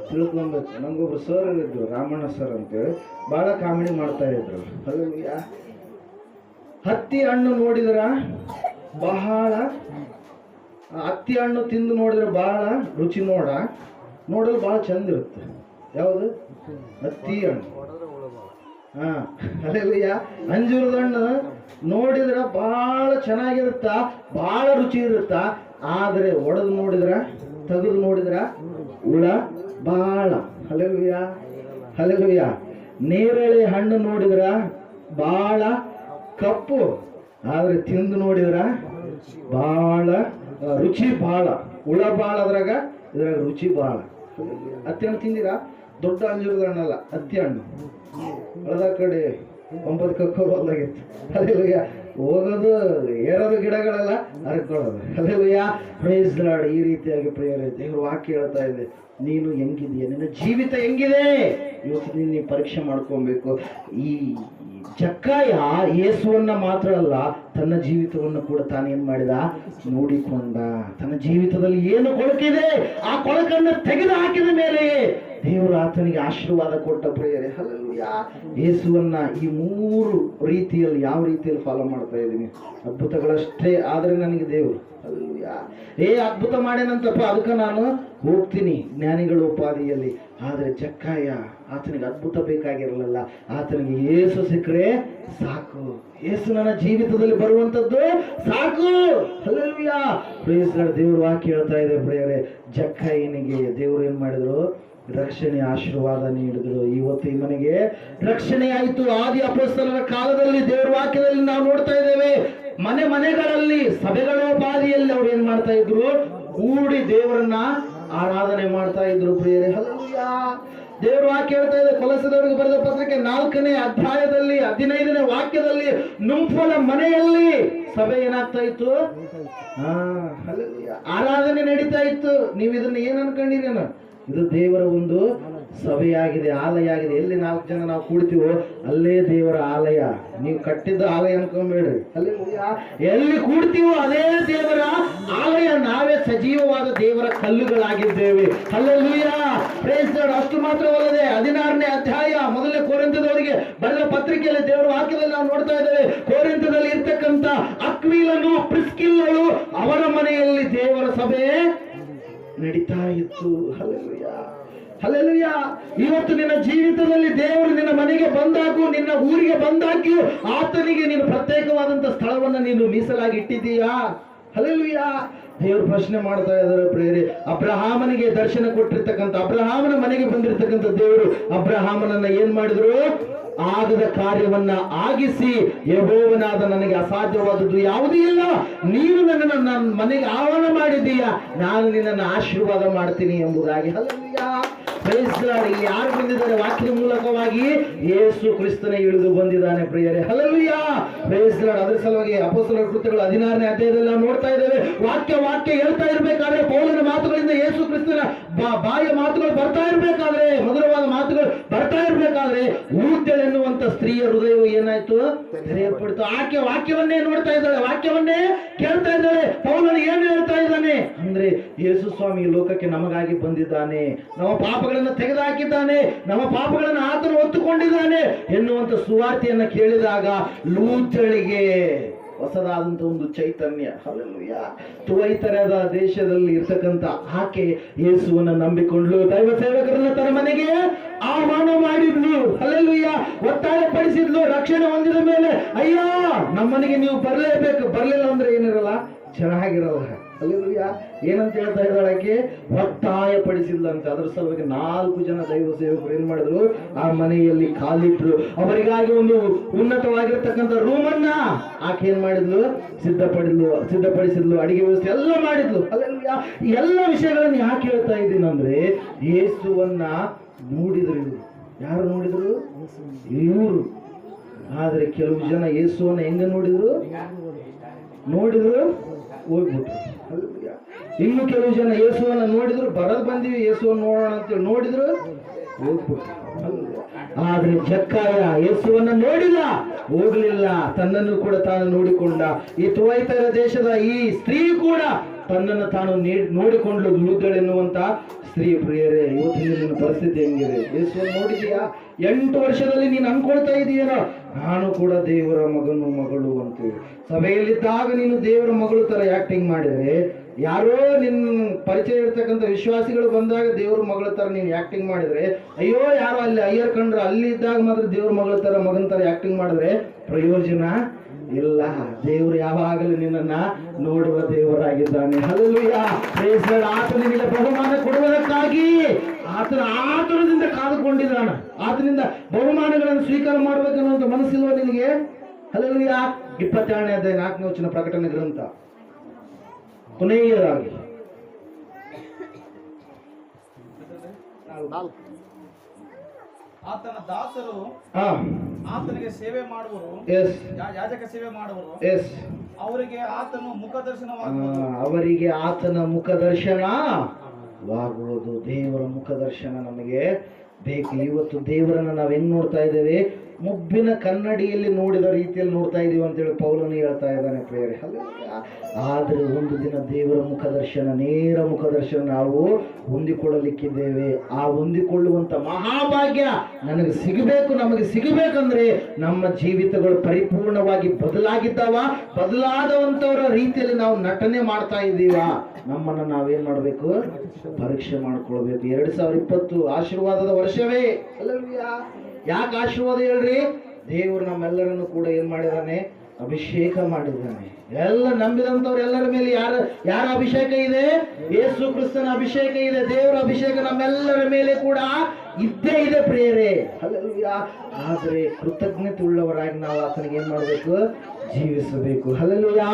ತಿಳ್ಕೊಬೇಕು. ನಮ್ಗೊಬ್ರು ಸರ್ ಇದ್ರು, ರಾಮಣ್ಣ ಸರ್ ಅಂತೇಳಿ, ಬಹಳ ಕಾಮಿಡಿ ಮಾಡ್ತಾ ಇದ್ರು. ಹಲ್ಲೆಲೂಯಾ. ಹತ್ತಿ ಹಣ್ಣು ನೋಡಿದ್ರ ಬಹಳ, ಹತ್ತಿ ಹಣ್ಣು ತಿಂದು ನೋಡಿದ್ರೆ ಬಹಳ ರುಚಿ ನೋಡಲು ಬಹಳ ಚಂದ ಇರುತ್ತೆ. ಯಾವುದು? ಹತ್ತಿ ಹಣ್ಣು. ಹಾ, ಹಲ್ಲೆಲೂಯಾ. ಅಂಜೂರದ ಹಣ್ಣು ನೋಡಿದ್ರ ಬಹಳ ಚೆನ್ನಾಗಿರುತ್ತ, ಬಹಳ ರುಚಿ ಇರುತ್ತ. ಆದ್ರೆ ತೆಗೆದು ನೋಡಿದ್ರ ಹುಳ ಬಹಳ. ಹಲ್ಲೆಲೂಯಾ. ಹಲ್ಲೆಲೂಯಾ. ನೇರಳೆ ಹಣ್ಣು ನೋಡಿದ್ರ ಬಹಳ ಕಪ್ಪು, ಆದ್ರೆ ತಿಂದು ನೋಡಿದ್ರ ಬಹಳ ರುಚಿ ಬಹಳ. ಹುಳ ಬಹಳ, ಇದ್ರಾಗ ರುಚಿ ಬಹಳ. ಹತ್ತಿ ಹಣ್ಣು ತಿಂದಿರಾ? ದೊಡ್ಡ ಅಂಜೂರದ ಹಣ್ಣಲ್ಲ, ಹತ್ತಿ ಹಣ್ಣು. ಅದ ಕಡೆ 9 ಕಕ್ಕರು ಹೊಲ್ದಾಗಿತ್ತು. ಹಲ್ಲೆಲೂಯಾ. ಹೋಗೋದು ಏರೋದು ಗಿಡಗಳೆಲ್ಲ ಹರ್ಕೊಳ್ಳೋದು. ಹಲ್ಲೆಲೂಯಾ. Praise Lord. ಈ ರೀತಿಯಾಗಿ ಪ್ರೇಯರ್ ದೇವ್ರ ವಾಕ್ಯ ಹೇಳ್ತಾ ಇದೆ, ನೀನು ಹೆಂಗಿದೆಯಾ, ನಿನ್ನ ಜೀವಿತ ಹೆಂಗಿದೆ ಇವತ್ತು ನೀನು ಪರೀಕ್ಷೆ ಮಾಡ್ಕೊಬೇಕು. ಈ ಜಕ್ಕಯ್ಯ ಯೇಸುವನ್ನ ಮಾತ್ರ ಅಲ್ಲ, ತನ್ನ ಜೀವಿತವನ್ನು ಕೂಡ ತಾನೇನ್ ಮಾಡಿದ? ನೋಡಿಕೊಂಡ. ತನ್ನ ಜೀವಿತದಲ್ಲಿ ಏನು ಕೊಳಕಿದೆ ಆ ಕೊಳಕನ್ನು ತೆಗೆದು ಹಾಕಿದ ಮೇಲೆ ದೇವರು ಆತನಿಗೆ ಆಶೀರ್ವಾದ ಕೊಟ್ಟ ಪ್ರೇಯರೆ. ಹಲ್ಲೆಲೂಯಾ. ಯೇಸುವನ್ನ ಈ 3 ರೀತಿಯಲ್ಲಿ ಯಾವ ರೀತಿಯಲ್ಲಿ ಫಾಲೋ ಮಾಡ್ತಾ ಇದ್ದೀನಿ? ಅದ್ಭುತಗಳಷ್ಟೇ ಆದ್ರೆ ನನಗೆ ದೇವರು ಹಲ್ಲೆಲೂಯಾ ಅದ್ಭುತ ಮಾಡ್ಯಾನಂತಪ್ಪ, ಅದಕ್ಕೆ ನಾನು ಹೋಗ್ತೀನಿ ಜ್ಞಾನಿಗಳ ಉಪಾಧಿಯಲ್ಲಿ. ಆದ್ರೆ ಜಕ್ಕಯ್ಯ ಆತನಿಗೆ ಅದ್ಭುತ ಬೇಕಾಗಿರಲಿಲ್ಲ, ಆತನಿಗೆ ಯೇಸು ಸಿಕ್ಕರೆ ಸಾಕು. ಯೇಸು ನನ್ನ ಜೀವಿತದಲ್ಲಿ ಬರುವಂತದ್ದು ಸಾಕು. ಹಲ್ಲೆಲೂಯಾ. Praise Lord. ದೇವ್ರ ವಾಕ್ಯ ಹೇಳ್ತಾ ಇದೆ ಪ್ರಿಯರೇ, ಜಕ್ಕಯ್ಯನಿಗೆ ದೇವರು ಏನ್ ಮಾಡಿದ್ರು? ರಕ್ಷಣೆ ಆಶೀರ್ವಾದ ನೀಡಿದ್ರು. ಇವತ್ತು ಈ ಮನೆಗೆ ರಕ್ಷಣೆ ಆಯಿತು. ಆದಿ ಅಪೊಸ್ತಲರ ಕಾಲದಲ್ಲಿ ದೇವರ ವಾಕ್ಯದಲ್ಲಿ ನಾವು ನೋಡ್ತಾ ಇದ್ದೇವೆ, ಮನೆಗಳಲ್ಲಿ ಸಭೆಗಳೋಪಾದಿಯಲ್ಲಿ ಅವ್ರು ಏನ್ ಮಾಡ್ತಾ ಇದ್ರು? ಕೂಡಿ ದೇವರನ್ನ ಆರಾಧನೆ ಮಾಡ್ತಾ ಇದ್ರು ಪ್ರಿಯರೇ. ಹಲ್ಲೆಲೂಯಾ. ದೇವರ ವಾಕ್ಯ ಹೇಳ್ತಾ ಇದೆ, ಕೊಲೊಸ್ಸೆದವರಿಗೆ ಬರೆದ ಪತ್ರಿಕೆ 4ನೇ ಅಧ್ಯಾಯದಲ್ಲಿ 15ನೇ ವಾಕ್ಯದಲ್ಲಿ, ನುಂಫಲ ಮನೆಯಲ್ಲಿ ಸಭೆ ಏನಾಗ್ತಾ ಇತ್ತು? ಹಲ್ಲೆಲೂಯಾ. ಆರಾಧನೆ ನಡೀತಾ ಇತ್ತು. ನೀವು ಇದನ್ನ ಏನ್ ಅನ್ಕೊಂಡಿರೇನು? ಇದು ದೇವರ ಒಂದು ಸಭೆಯಾಗಿದೆ, ಆಲಯ ಆಗಿದೆ. ಎಲ್ಲಿ 4 ಜನ ನಾವು ಕೂಡ್ತೀವೋ ಅಲ್ಲೇ ದೇವರ ಆಲಯ. ನೀವು ಕಟ್ಟಿದ್ದ ಆಲಯ ಅನ್ಕೊಂಬೇಡ್ರಿ. ಹಲ್ಲೆಲೂಯಾ. ಎಲ್ಲಿ ಕೂಡ್ತೀವೋ ಅದೇ ದೇವರ ಆಲಯ. ನಾವೇ ಸಜೀವವಾದ ದೇವರ ಕಲ್ಲುಗಳಾಗಿದ್ದೇವೆ. ಹಲ್ಲೆಲೂಯಾ. Praise lord. ಅಷ್ಟು ಮಾತ್ರವಲ್ಲದೆ 16ನೇ ಅಧ್ಯಾಯ 1ನೇ ಕೊರಿಂಥದವರಿಗೆ ಬರೆದ ಪತ್ರಿಕೆಯಲ್ಲಿ ದೇವರ ವಾಕ್ಯದಲ್ಲಿ ನಾವು ನೋಡ್ತಾ ಇದ್ದೇವೆ, ಕೊರಿಂಥದಲ್ಲಿ ಇರ್ತಕ್ಕಂಥ ಅಕ್ವಿಲನು ಪ್ರಿಸ್ಕಿಲ್ಲಳು ಅವರ ಮನೆಯಲ್ಲಿ ದೇವರ ಸಭೆ ನಡೀತಾ ಇತ್ತು. ಹಲ್ಲೆಲೂಯಾ. ಹಲ್ಲೆಲೂಯಾ. ಇವತ್ತು ನಿನ್ನ ಜೀವಿತದಲ್ಲಿ ದೇವರು ನಿನ್ನ ಮನೆಗೆ ಬಂದಾಗೂ, ನಿನ್ನ ಊರಿಗೆ ಬಂದಾಗ್ಯೂ ಆತನಿಗೆ ನೀನು ಪ್ರತ್ಯೇಕವಾದಂತ ಸ್ಥಳವನ್ನು ನೀನು ಮೀಸಲಾಗಿ ಇಟ್ಟಿದ್ದೀಯಾ? ಹಲ್ಲೆಲೂಯಾ. ದೇವರು ಪ್ರಶ್ನೆ ಮಾಡ್ತಾ ಇದ್ದಾರೆ ಪ್ರಿಯರೇ. ಅಬ್ರಹಾಮನಿಗೆ ದರ್ಶನ ಕೊಟ್ಟಿರ್ತಕ್ಕಂಥ, ಅಬ್ರಹಾಮನ ಮನೆಗೆ ಬಂದಿರತಕ್ಕಂಥ ದೇವರು ಅಬ್ರಹಾಮನನ್ನ ಏನ್ ಮಾಡಿದ್ರು? ಆಗದ ಕಾರ್ಯವನ್ನ ಆಗಿಸಿ, ಯೆಹೋವನಾದ ನನಗೆ ಅಸಾಧ್ಯವಾದದ್ದು ಯಾವುದೂ ಇಲ್ಲ, ನೀನು ನನ್ನನ್ನು ನನ್ನ ಮನೆಗೆ ಆಹ್ವಾನ ಮಾಡಿದ್ದೀಯಾ, ನಾನು ನಿನ್ನನ್ನು ಆಶೀರ್ವಾದ ಮಾಡ್ತೀನಿ ಎಂಬುದಾಗಿ. Hallelujah, praise Lord. ಇಲ್ಲಿ ಯಾರು ಬಂದಿದ್ದಾರೆ? ವಾಕ್ಯದ ಮೂಲಕವಾಗಿ ಯೇಸು ಕ್ರಿಸ್ತನೇ ಇಳಿದು ಬಂದಿದ್ದಾನೆ ಪ್ರಿಯರೇ. Hallelujah, praise Lord. ಅದರ ಸಲುವಾಗಿ ಅಪೊಸ್ತಲರ ಕೃತ್ಯಗಳು 16ನೇ ಅಧ್ಯಾಯದಲ್ಲಿ ನಾವು ನೋಡ್ತಾ ಇದ್ದೇವೆ. ವಾಕ್ಯ ಹೇಳ್ತಾ ಇರಬೇಕಾದ್ರೆ ಪೌಲನ ಮಾತುಗಳಿಂದ ಯೇಸು ಕ್ರಿಸ್ತನ ಬಾಯ ಮಾತುಗಳು ಬರ್ತಾ ಇರಬೇಕಾದ್ರೆ, ಮಧುರವಾದ ಮಾತುಗಳು ಬರ್ತಾ ಇರಬೇಕಾದ್ರೆ, ಲೂದ್ಯಳು ಎನ್ನುವಂತ ಸ್ತ್ರೀಯ ಹೃದಯವು ಏನಾಯ್ತು? ತೆರೆಯಲ್ಪಡ್ತು. ಆಕೆ ವಾಕ್ಯವನ್ನೇ ನೋಡ್ತಾ ಇದ್ದಾಳೆ, ವಾಕ್ಯವನ್ನೇ ಕೇಳ್ತಾ ಇದ್ದಾಳೆ. ಪೌಲನು ಏನು ಹೇಳ್ತಾ ಇದ್ದಾನೆ ಅಂದ್ರೆ, ಯೇಸು ಸ್ವಾಮಿ ಲೋಕಕ್ಕೆ ನಮಗಾಗಿ ಬಂದಿದ್ದಾನೆ, ನಮ್ಮ ಪಾಪಗಳನ್ನು ತೆಗೆದುಹಾಕಿದ್ದಾನೆ, ನಮ್ಮ ಪಾಪಗಳನ್ನು ಆತನು ಹೊತ್ತುಕೊಂಡಿದ್ದಾನೆ ಎನ್ನುವಂತ ಸುವಾರ್ತೆಯನ್ನ ಕೇಳಿದಾಗ ಲೂದ್ಯಳಿಗೆ ಹೊಸದಾದಂತ ಒಂದು ಚೈತನ್ಯ. ಹಲ್ಲೆಲೂಯಾ. ತುವೈತರದ ದೇಶದಲ್ಲಿ ಇರ್ತಕ್ಕಂಥ ಆಕೆ ಯೇಸುವನ್ನ ನಂಬಿಕೊಂಡ್ಲು. ದೈವ ಸೇವಕರನ್ನ ತನ್ನ ಮನೆಗೆ ಆಹ್ವಾನ ಮಾಡಿದ್ಲು. ಹಲ್ಲೆಲೂಯಾ. ಒತ್ತಾಯ ಪಡಿಸಿದ್ಲು. ರಕ್ಷಣೆ ಹೊಂದಿದ ಮೇಲೆ ಅಯ್ಯೋ ನಮ್ಮನೆಗೆ ನೀವು ಬರಲೇಬೇಕು, ಬರಲಿಲ್ಲ ಅಂದ್ರೆ ಏನಿರಲ್ಲ, ಚೆನ್ನಾಗಿರಲ್ಲ. ಹಲ್ಲೆಲೂಯಾ. ಏನಂತ ಹೇಳ್ತಾ ಇದ್ದಾಳೆ ಆಕೆ? ಒತ್ತಾಯ ಪಡಿಸಿದ್ಲಂತೆ. ಅದರ ಸಲುವಾಗಿ 4 ಜನ ದೈವ ಸೇವಕರು ಏನ್ ಮಾಡಿದ್ರು? ಆ ಮನೆಯಲ್ಲಿ ಕಾಲಿಟ್ರು. ಅವರಿಗಾಗಿ ಒಂದು ಉನ್ನತವಾಗಿರ್ತಕ್ಕಂಥ ರೂಮನ್ನ ಆಕೆ ಏನ್ ಮಾಡಿದ್ಲು? ಸಿದ್ಧಪಡಿಸಿದ್ಲು. ಅಡಿಗೆ ವ್ಯವಸ್ಥೆ ಎಲ್ಲ ಮಾಡಿದ್ಲು. ಹಲ್ಲೆಲೂಯಾ. ಎಲ್ಲ ವಿಷಯಗಳನ್ನು ಯಾಕೆ ಹೇಳ್ತಾ ಇದ್ದೀನಿ ಅಂದ್ರೆ, ಯೇಸುವನ್ನ ನೋಡಿದ್ರು ಇವರು. ಯಾರು ನೋಡಿದ್ರು? ಇವರು. ಆದ್ರೆ ಕೆಲವು ಜನ ಯೇಸುವನ್ನ ಹೆಂಗ ನೋಡಿದ್ರು ಹೋಗ್ಬಿಟ್ರು. ಇನ್ನು ಕೆಲವು ಜನ ಯೇಸುವನ್ನ ನೋಡಿದ್ರು, ಬರದ್ ಬಂದಿವಿ ಯೇಸುವನ್ನ ನೋಡೋಣ ಅಂತೇಳಿ ನೋಡಿದ್ರು, ಹೋಗ್ಬಿಟ್ರು. ಆದ್ರೆ ಜಕ್ಕಾಯ ಯೇಸುವನ್ನ ನೋಡಿಲ್ಲ, ಹೋಗ್ಲಿಲ್ಲ. ತನ್ನನ್ನು ಕೂಡ ತಾನು ನೋಡಿಕೊಂಡ. ಈ ತುವೈತರ ದೇಶದ ಈ ಸ್ತ್ರೀ ಕೂಡ ತನ್ನನ್ನು ತಾನು ನೋಡಿಕೊಂಡ್ಲು. ಲೂದ್ಯಳು ಎನ್ನುವಂತ ಸ್ತ್ರೀ. ಪ್ರಿಯರೇ, ಇವತ್ತಿನ ನಿನ್ನ ಪರಿಸ್ಥಿತಿ ಹೆಂಗಿದೆ? ಯೇಸುವನ್ನು ನೋಡಿದೀಯಾ? 8 ವರ್ಷದಲ್ಲಿ ನೀನು ಅನ್ಕೊಳ್ತಾ ಇದೀಯೇನೋ ನಾನು ಕೂಡ ದೇವರ ಮಗಳು ಅಂತೇಳಿ. ಸಭೆಯಲ್ಲಿದ್ದಾಗ ನೀನು ದೇವರ ಮಗಳು ತರ ಆಕ್ಟಿಂಗ್ ಮಾಡಿದ್ರೆ, ಯಾರೋ ನಿನ್ನ ಪರಿಚಯ ಇರ್ತಕ್ಕಂಥ ವಿಶ್ವಾಸಿಗಳು ಬಂದಾಗ ದೇವ್ರ ಮಗಳ ತರ ನೀನು ಆಕ್ಟಿಂಗ್ ಮಾಡಿದ್ರೆ, ಅಯ್ಯೋ ಯಾರೋ ಅಲ್ಲಿ ಅಯ್ಯರ್ ಕಂಡ್ರೆ ಅಲ್ಲಿ ಇದ್ದಾಗ ಮಾತ್ರ ದೇವ್ರ ಮಗಳ ತರ ಮಗನ ತರ ಆಕ್ಟಿಂಗ್ ಮಾಡಿದ್ರೆ ಪ್ರಯೋಜನ ಇಲ್ಲ. ದೇವರು ಯಾವಾಗಲೂ ನಿನ್ನನ್ನ ನೋಡುವ ದೇವರಾಗಿದ್ದಾನೆ. ಹಲ್ಲೆಲೂಯಾ. Praise lord. ಆತನು ನಿನಗೆ ಬಹುಮಾನ ಕೊಡುವುದಕ್ಕಾಗಿ ಆತುರದಿಂದ ಕಾದುಕೊಂಡಿದ್ದಾನ. ಆತನಿಂದ ಬಹುಮಾನಗಳನ್ನು ಸ್ವೀಕಾರ ಮಾಡಬೇಕನ್ನುವಂತ ಮನಸ್ಸಿಲ್ವ ನಿನಗೆ? ಹಲ್ಲೆಲೂಯಾ. 22ನೇ ಅಧ್ಯಾಯ 4ನೇ ವಚನ, ಪ್ರಕಟಣೆ ಗ್ರಂಥ. ಕೊನೆಯದಾಗಿ ಆತನ ದಾಸರು ಆತನಿಗೆ ಸೇವೆ ಮಾಡುವರು, ಯಾಜಕ ಸೇವೆ ಮಾಡುವರು, ಅವರಿಗೆ ಆತನು ಅವರಿಗೆ ಆತನ ಮುಖದರ್ಶನವಾಗುವುದು. ದೇವರ ಮುಖದರ್ಶನ ನಮಗೆ ಬೇಕು. ಇವತ್ತು ದೇವರನ್ನ ನಾವು ಹೆಂಗ್ ನೋಡ್ತಾ ಇದ್ದೇವೆ? ಮುಬ್ಬಿನ ಕನ್ನಡಿಯಲ್ಲಿ ನೋಡಿದ ರೀತಿಯಲ್ಲಿ ನೋಡ್ತಾ ಇದೀವಿ ಅಂತೇಳಿ ಪೌಲನು ಹೇಳ್ತಾ ಇದ್ದಾನೆ ಪ್ರಿಯರೇ. ಆದ್ರೆ ಒಂದು ದಿನ ದೇವರ ಮುಖದರ್ಶನ, ನೇರ ಮುಖದರ್ಶನ ನಾವು ಹೊಂದಿಕೊಳ್ಳಲಿಕ್ಕಿದ್ದೇವೆ. ಆ ಹೊಂದಿಕೊಳ್ಳುವಂತ ಮಹಾಭಾಗ್ಯ ನಮಗೆ ಸಿಗಬೇಕಂದ್ರೆ ನಮ್ಮ ಜೀವಿತಗಳು ಪರಿಪೂರ್ಣವಾಗಿ ಬದಲಾದವಂತವರ ರೀತಿಯಲ್ಲಿ ನಾವು ನಟನೆ ಮಾಡ್ತಾ ಇದ್ದೀವ? ನಮ್ಮನ್ನು ನಾವೇನ್ ಮಾಡ್ಬೇಕು? ಪರೀಕ್ಷೆ ಮಾಡ್ಕೊಳ್ಬೇಕು. 2020 ಆಶೀರ್ವಾದದ ವರ್ಷವೇ. ಯಾಕೆ ಆಶೀರ್ವಾದ ಹೇಳ್ರಿ? ದೇವರು ನಮ್ಮೆಲ್ಲರನ್ನು ಕೂಡ ಏನ್ ಮಾಡಿದಾನೆ? ಅಭಿಷೇಕ ಮಾಡಿದ್ದಾನೆ. ಎಲ್ಲ ನಂಬಿದಂಥವ್ರು ಎಲ್ಲರ ಮೇಲೆ ಯಾರ ಅಭಿಷೇಕ ಇದೆ? ಯೇಸು ಕ್ರಿಸ್ತನ ಅಭಿಷೇಕ ಇದೆ. ದೇವರ ಅಭಿಷೇಕ ನಮ್ಮೆಲ್ಲರ ಮೇಲೆ ಕೂಡ ಇದ್ದೇ ಇದೆ ಪ್ರಿಯರೇ. ಹಲ್ಲೆಲೂಯಾ. ಆದ್ರೆ ಕೃತಜ್ಞತೆ ಉಳ್ಳವರಾಗಿ ನಾವು ಆತನಿಗೆ ಏನ್ ಮಾಡ್ಬೇಕು? ಜೀವಿಸಬೇಕು. ಹಲ್ಲೆಲೂಯಾ.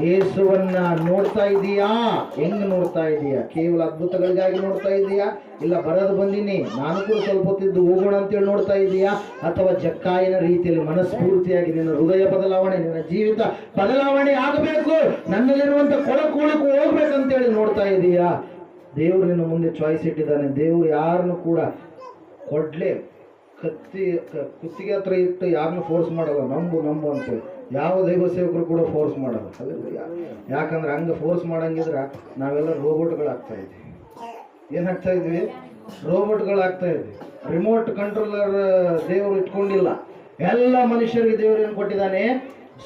ಯೇಸುವನ್ನ ನೋಡ್ತಾ ಇದೀಯಾ? ಹೆಂಗ್ ನೋಡ್ತಾ ಇದೀಯಾ? ಕೇವಲ ಅದ್ಭುತಗಳಿಗಾಗಿ ನೋಡ್ತಾ ಇದೀಯಾ? ಇಲ್ಲ ಬರದು ಬಂದಿನಿ ನಾನು ಕೂಡ ಸ್ವಲ್ಪ ಹೊತ್ತಿದ್ದು ಹೋಗೋಣ ಅಂತೇಳಿ ನೋಡ್ತಾ ಇದೀಯಾ? ಅಥವಾ ಜಕ್ಕಾಯನ ರೀತಿಯಲ್ಲಿ ಮನಸ್ಫೂರ್ತಿಯಾಗಿ ನಿನ್ನ ಹೃದಯ ಬದಲಾವಣೆ, ನಿನ್ನ ಜೀವಿತ ಬದಲಾವಣೆ ಆಗಬೇಕು, ನನ್ನಲ್ಲಿರುವಂತ ಕೊಳಕು ಹೋಗ್ಬೇಕಂತೇಳಿ ನೋಡ್ತಾ ಇದೀಯಾ? ದೇವರು ನಿನ್ನ ಮುಂದೆ ಚಾಯ್ಸ್ ಇಟ್ಟಿದ್ದಾನೆ. ದೇವರು ಯಾರನ್ನು ಕೂಡ ಕೊಡ್ಲೆ ಕುತ್ತಿಗೆ ಹತ್ರ ಇಟ್ಟು ಯಾರನ್ನು ಫೋರ್ಸ್ ಮಾಡಲ್ಲ. ನಂಬು ಅಂತೇಳಿ ಯಾವ ದೈವ ಸೇವಕರು ಕೂಡ ಫೋರ್ಸ್ ಮಾಡಲ್ಲ. ಯಾಕಂದ್ರೆ ಹಂಗೆ ಫೋರ್ಸ್ ಮಾಡಂಗಿದ್ರೆ ನಾವೆಲ್ಲ ರೋಬೋಟ್ಗಳಾಗ್ತಾ ಇದ್ವಿ. ಏನಾಗ್ತಾ ಇದ್ವಿ? ರೋಬೋಟ್ಗಳಾಗ್ತಾ ಇದ್ವಿ. ರಿಮೋಟ್ ಕಂಟ್ರೋಲರ್ ದೇವರು ಇಟ್ಕೊಂಡಿಲ್ಲ. ಎಲ್ಲ ಮನುಷ್ಯರಿಗೆ ದೇವರು ಏನು ಕೊಟ್ಟಿದ್ದಾನೆ?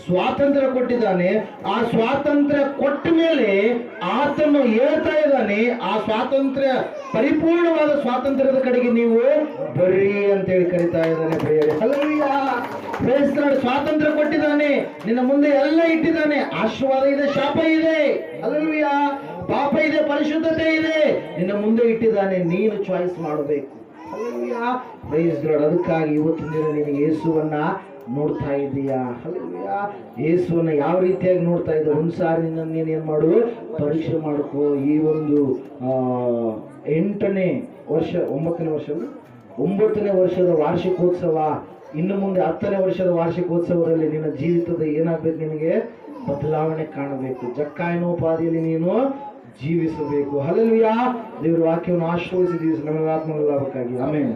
ಸ್ವಾತಂತ್ರ್ಯ ಕೊಟ್ಟಿದ್ದಾನೆ. ಆ ಸ್ವಾತಂತ್ರ್ಯ ಕೊಟ್ಟ ಮೇಲೆ ಆತನು ಹೇಳ್ತಾ ಇದ್ದಾನೆ, ಆ ಸ್ವಾತಂತ್ರ್ಯ ಪರಿಪೂರ್ಣವಾದ ಸ್ವಾತಂತ್ರ್ಯದ ಕಡೆಗೆ ನೀವು ಬರ್ರಿ ಅಂತೇಳಿ ಕರಿತಾ ಇದ್ದಾನೆ ಪ್ರಿಯರೇ. ಹಲ್ಲೆಲೂಯಾ. ಪ್ರೇಸ್ತನಾಡು ಸ್ವಾತಂತ್ರ್ಯ ಕೊಟ್ಟಿದ್ದಾನೆ, ನಿನ್ನ ಮುಂದೆ ಎಲ್ಲ ಇಟ್ಟಿದ್ದಾನೆ. ಆಶೀರ್ವಾದ ಇದೆ, ಶಾಪ ಇದೆ, ಹಲ್ಲೆಲೂಯಾ. ಪಾಪ ಇದೆ, ಪರಿಶುದ್ಧತೆ ಇದೆ, ನಿನ್ನ ಮುಂದೆ ಇಟ್ಟಿದ್ದಾನೆ. ನೀನು ಚಾಯ್ಸ್ ಮಾಡಬೇಕು. ಹಲ್ಲೆಲೂಯಾ. Praise the Lord. ಅದಕ್ಕಾಗಿ ಇವತ್ತಿನ ದಿನ ನೀನು ಯೇಸುವನ್ನ ನೋಡ್ತಾ ಇದೀಯಾ? ಹಲ್ಲೆಲೂಯಾ. ಯೇಸುವನ್ನ ಯಾವ ರೀತಿಯಾಗಿ ನೋಡ್ತಾ ಇದ್ದ? ಒಂದ್ಸಾರಿ ನಿನ್ನನ್ನು ನೀನೇನ್ ಮಾಡು, ಪರೀಕ್ಷೆ ಮಾಡ್ಕೋ. ಈ ಒಂದು 8ನೇ ವರ್ಷ 9ನೇ ವರ್ಷದ ವಾರ್ಷಿಕೋತ್ಸವ, ಇನ್ನು ಮುಂದೆ 10ನೇ ವರ್ಷದ ವಾರ್ಷಿಕೋತ್ಸವದಲ್ಲಿ ನಿನ್ನ ಜೀವಿತದ ಏನಾಗಬೇಕು? ನಿನಗೆ ಬದಲಾವಣೆ ಕಾಣಬೇಕು. ಜಕ್ಕಾಯನೋಪಾದಿಯಲ್ಲಿ ನೀನು ಜೀವಿಸಬೇಕು. ಹಲ್ಲೆಲೂಯಾ. ದೇವರ ವಾಕ್ಯವನ್ನು ಆಶೀರ್ವದಿಸಿ ದಿವಸ ನಮಗೆ ಆತ್ಮಗಳ ಲಾಭಕ್ಕಾಗಿ. ಆಮೆನ್.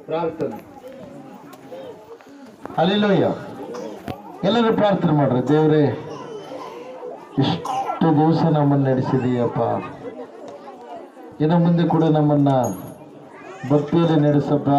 ಪ್ರಾರ್ಥನೆ. ಹಲ್ಲೆಲೂಯಾ. ಎಲ್ಲರೂ ಪ್ರಾರ್ಥನೆ ಮಾಡ್ರಿ. ದೇವರೇ, ಇಷ್ಟು ದಿವಸ ನಮ್ಮನ್ನು ನಡೆಸಿದೀಯಪ್ಪ, ಇನ್ನು ಮುಂದೆ ಕೂಡ ನಮ್ಮನ್ನ ಭಕ್ತಿಯಲ್ಲಿ ನಡೆಸಪ್ಪ.